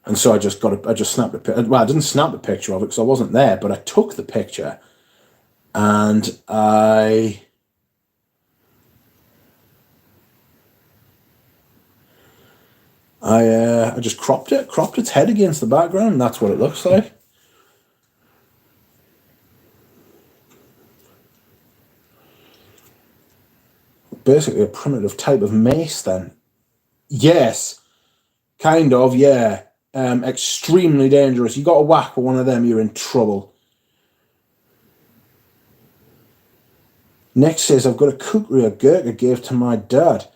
Speaker 1: And so I just snapped a picture. Well, I didn't snap a picture of it because I wasn't there, but I took the picture, and I just cropped its head against the background, and that's what it looks like. Basically a primitive type of mace then. Yes, kind of, yeah. Extremely dangerous. You got to whack with one of them, you're in trouble. Next says, I've got a kukri a Gurkha gave to my dad.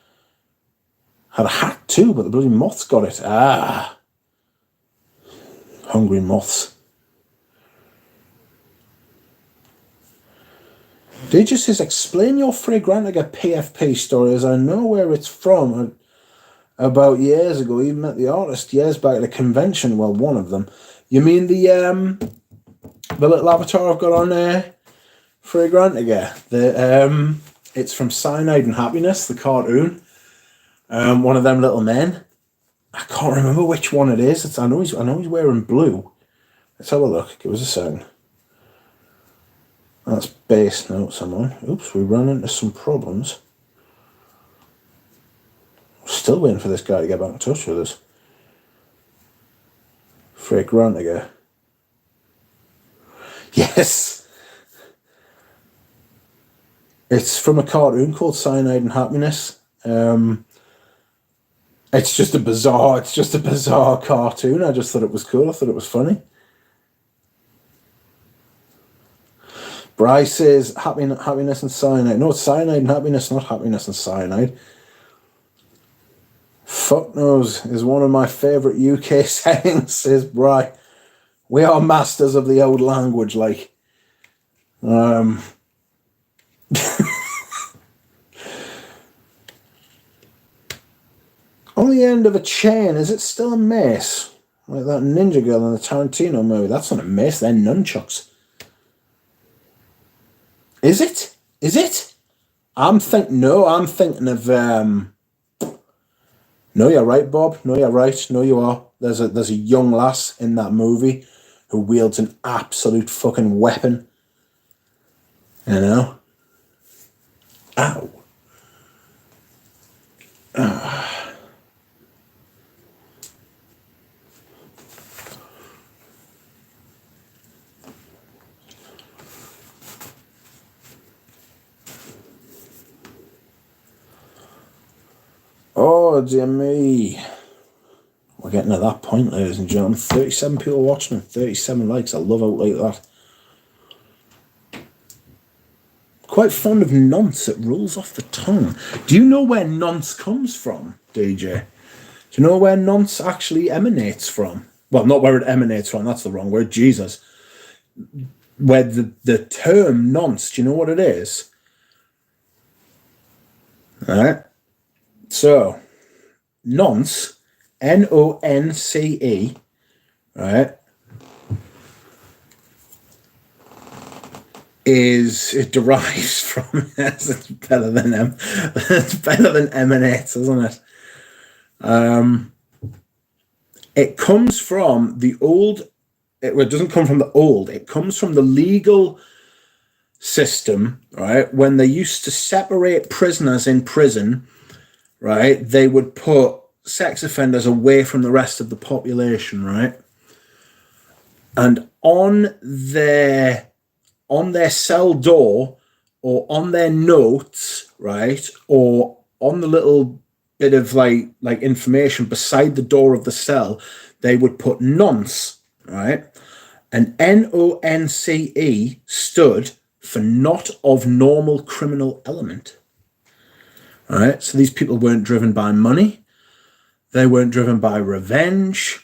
Speaker 1: Had a hat too, but the bloody moths got it. Ah. Hungry moths. DJ says, explain your Fragrantica PFP story as I know where it's from. About years ago, even met the artist years back at a convention. Well, one of them. You mean the little avatar I've got on there? Fragrantica. It's from Cyanide and Happiness, the cartoon. One of them little men. I can't remember which one it is. I know he's wearing blue. Let's have a look. Give us a second. That's base note someone. Oops, we ran into some problems. Still waiting for this guy to get back in touch with us. Fragrantica. Yes! It's from a cartoon called Cyanide and Happiness. It's just a bizarre cartoon. I just thought it was cool. I thought it was funny. Bryce says happiness and cyanide. No, it's cyanide and happiness, not happiness and cyanide. Fuck knows is one of my favourite UK sayings, says Bry. We are masters of the old language, like. On the end of a chain, is it still a mace? Like that ninja girl in the Tarantino movie. That's not a mace, they're nunchucks. Is it? Is it? I'm thinking of no, you're right, Bob. No, you're right. No, you are. There's a young lass in that movie who wields an absolute fucking weapon. You know? Ow. Oh, dear me. We're getting to that point, ladies and gentlemen. 37 people watching and 37 likes. I love out like that. Quite fond of nonce. It rolls off the tongue. Do you know where nonce comes from, DJ? Do you know where nonce actually emanates from? Well, not where it emanates from. That's the wrong word. Jesus. Where the term nonce, do you know what it is? All right. So, nonce, Nonce, right, it derives from, it's better than emanates, isn't it? It comes from the old it doesn't come from the old. It comes from the legal system, right? When they used to separate prisoners in prison, right, they would put sex offenders away from the rest of the population, right? And on their cell door, or on their notes, right, or on the little bit of like information beside the door of the cell, they would put nonce, right? And NONCE stood for not of normal criminal element. All right, so these people weren't driven by money. They weren't driven by revenge.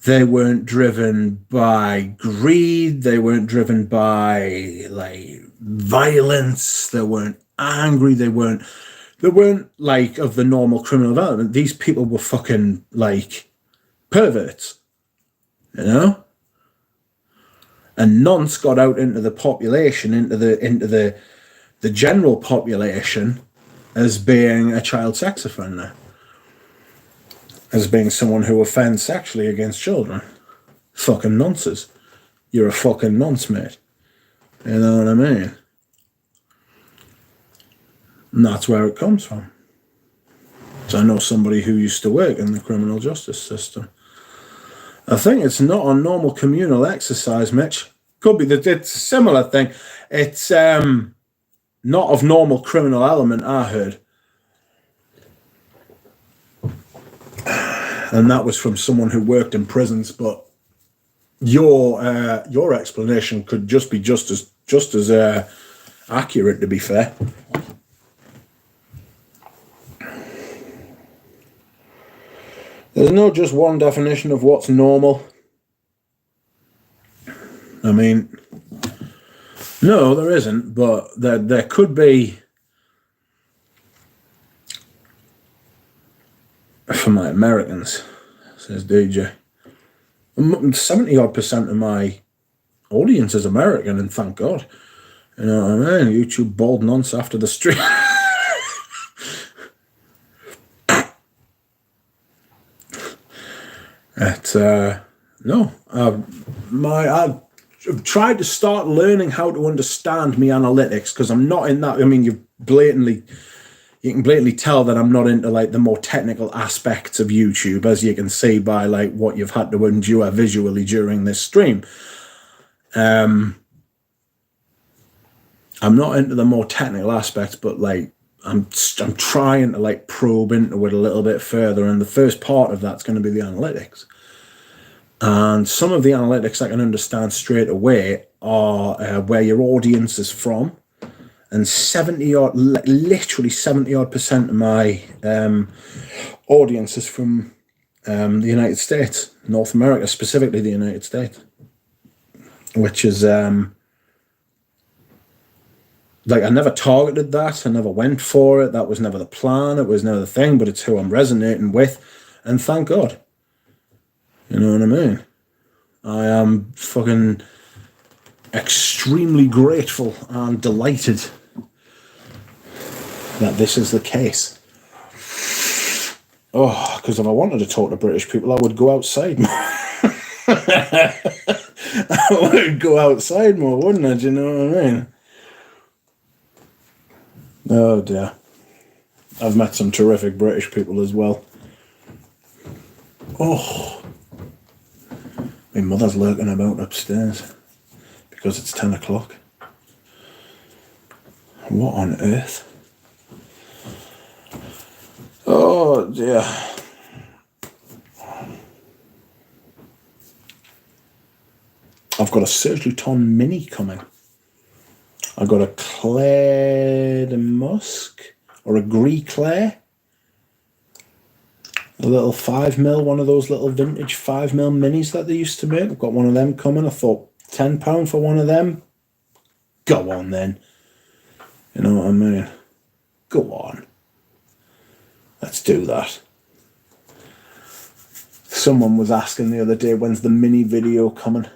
Speaker 1: They weren't driven by greed. They weren't driven by like violence. They weren't angry. They weren't like of the normal criminal element. These people were fucking like perverts, you know? And nonce got out into the population, into the general population, as being a child sex offender, as being someone who offends sexually against children. Fucking nonsense. You're a fucking nonce, mate. You know what I mean? And that's where it comes from. So I know somebody who used to work in the criminal justice system. I think it's not a normal communal exercise, Mitch. Could be that it's a similar thing. It's not of normal criminal element, I heard. And that was from someone who worked in prisons, but your explanation could just be just as accurate, to be fair. There's no just one definition of what's normal. I mean, no, there isn't, but there could be, for my Americans, says DJ. 70-odd% of my audience is American, and thank God. You know what I mean? YouTube bald nonce after the stream. I've tried to start learning how to understand my analytics, because I'm not in that. I mean, you can blatantly tell that I'm not into like the more technical aspects of YouTube, as you can see by like what you've had to endure visually during this stream. I'm not into the more technical aspects, but like I'm trying to like probe into it a little bit further, and the first part of that's going to be the analytics. And some of the analytics I can understand straight away are where your audience is from, and literally 70-odd% of my audience is from the United States, North America, specifically the United States, which is like I never targeted that. I never went for it. That was never the plan. It was never the thing, but it's who I'm resonating with, and thank God. You know what I mean? I am fucking extremely grateful and delighted that this is the case. Oh, because if I wanted to talk to British people, I would go outside more. I would go outside more, wouldn't I? Do you know what I mean? Oh dear. I've met some terrific British people as well. Oh. My mother's lurking about upstairs because it's 10 o'clock. What on earth? Oh dear. I've got a Serge Luton Mini coming. I've got a Claire de Musc or a Gris Claire. A little 5mm, one of those little vintage 5mm minis that they used to make. I've got one of them coming. I thought £10 for one of them. Go on then. You know what I mean? Go on. Let's do that. Someone was asking the other day, when's the mini video coming?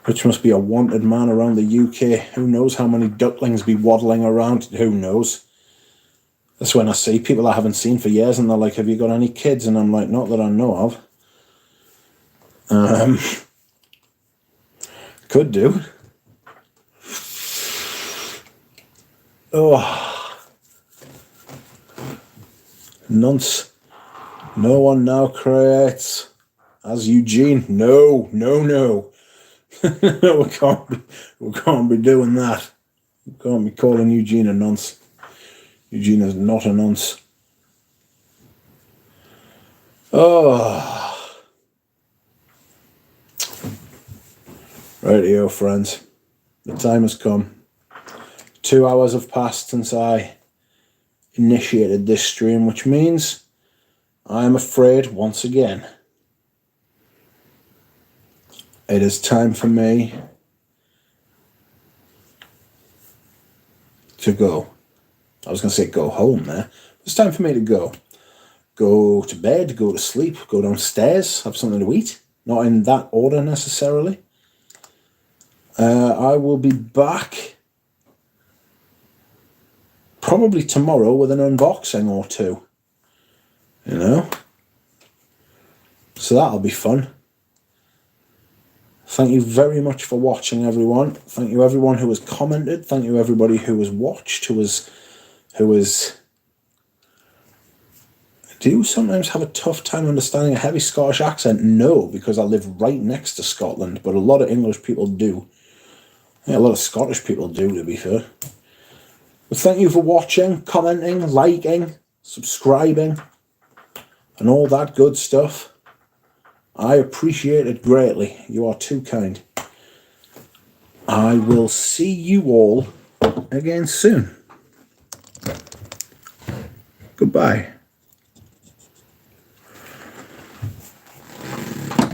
Speaker 1: Which must be a wanted man around the UK. Who knows how many ducklings be waddling around? Who knows? That's when I see people I haven't seen for years and they're like, have you got any kids? And I'm like, not that I know of. Could do. Oh. Nonce. No one now creates as Eugene. No. we can't be doing that. We can't be calling Eugene a nonce. Eugene is not a nonce. Oh. Rightio, friends. The time has come. 2 hours have passed since I initiated this stream, which means I am afraid once again it is time for me to go. I was going to say go home there. It's time for me to go. Go to bed, go to sleep, go downstairs, have something to eat. Not in that order necessarily. I will be back probably tomorrow with an unboxing or two. You know? So that'll be fun. Thank you very much for watching, everyone. Thank you everyone who has commented. Thank you everybody who has watched, who has... Do you sometimes have a tough time understanding a heavy Scottish accent? No, because I live right next to Scotland, but a lot of English people do. Yeah, a lot of Scottish people do, to be fair. But thank you for watching, commenting, liking, subscribing, and all that good stuff. I appreciate it greatly. You are too kind. I will see you all again soon. Goodbye.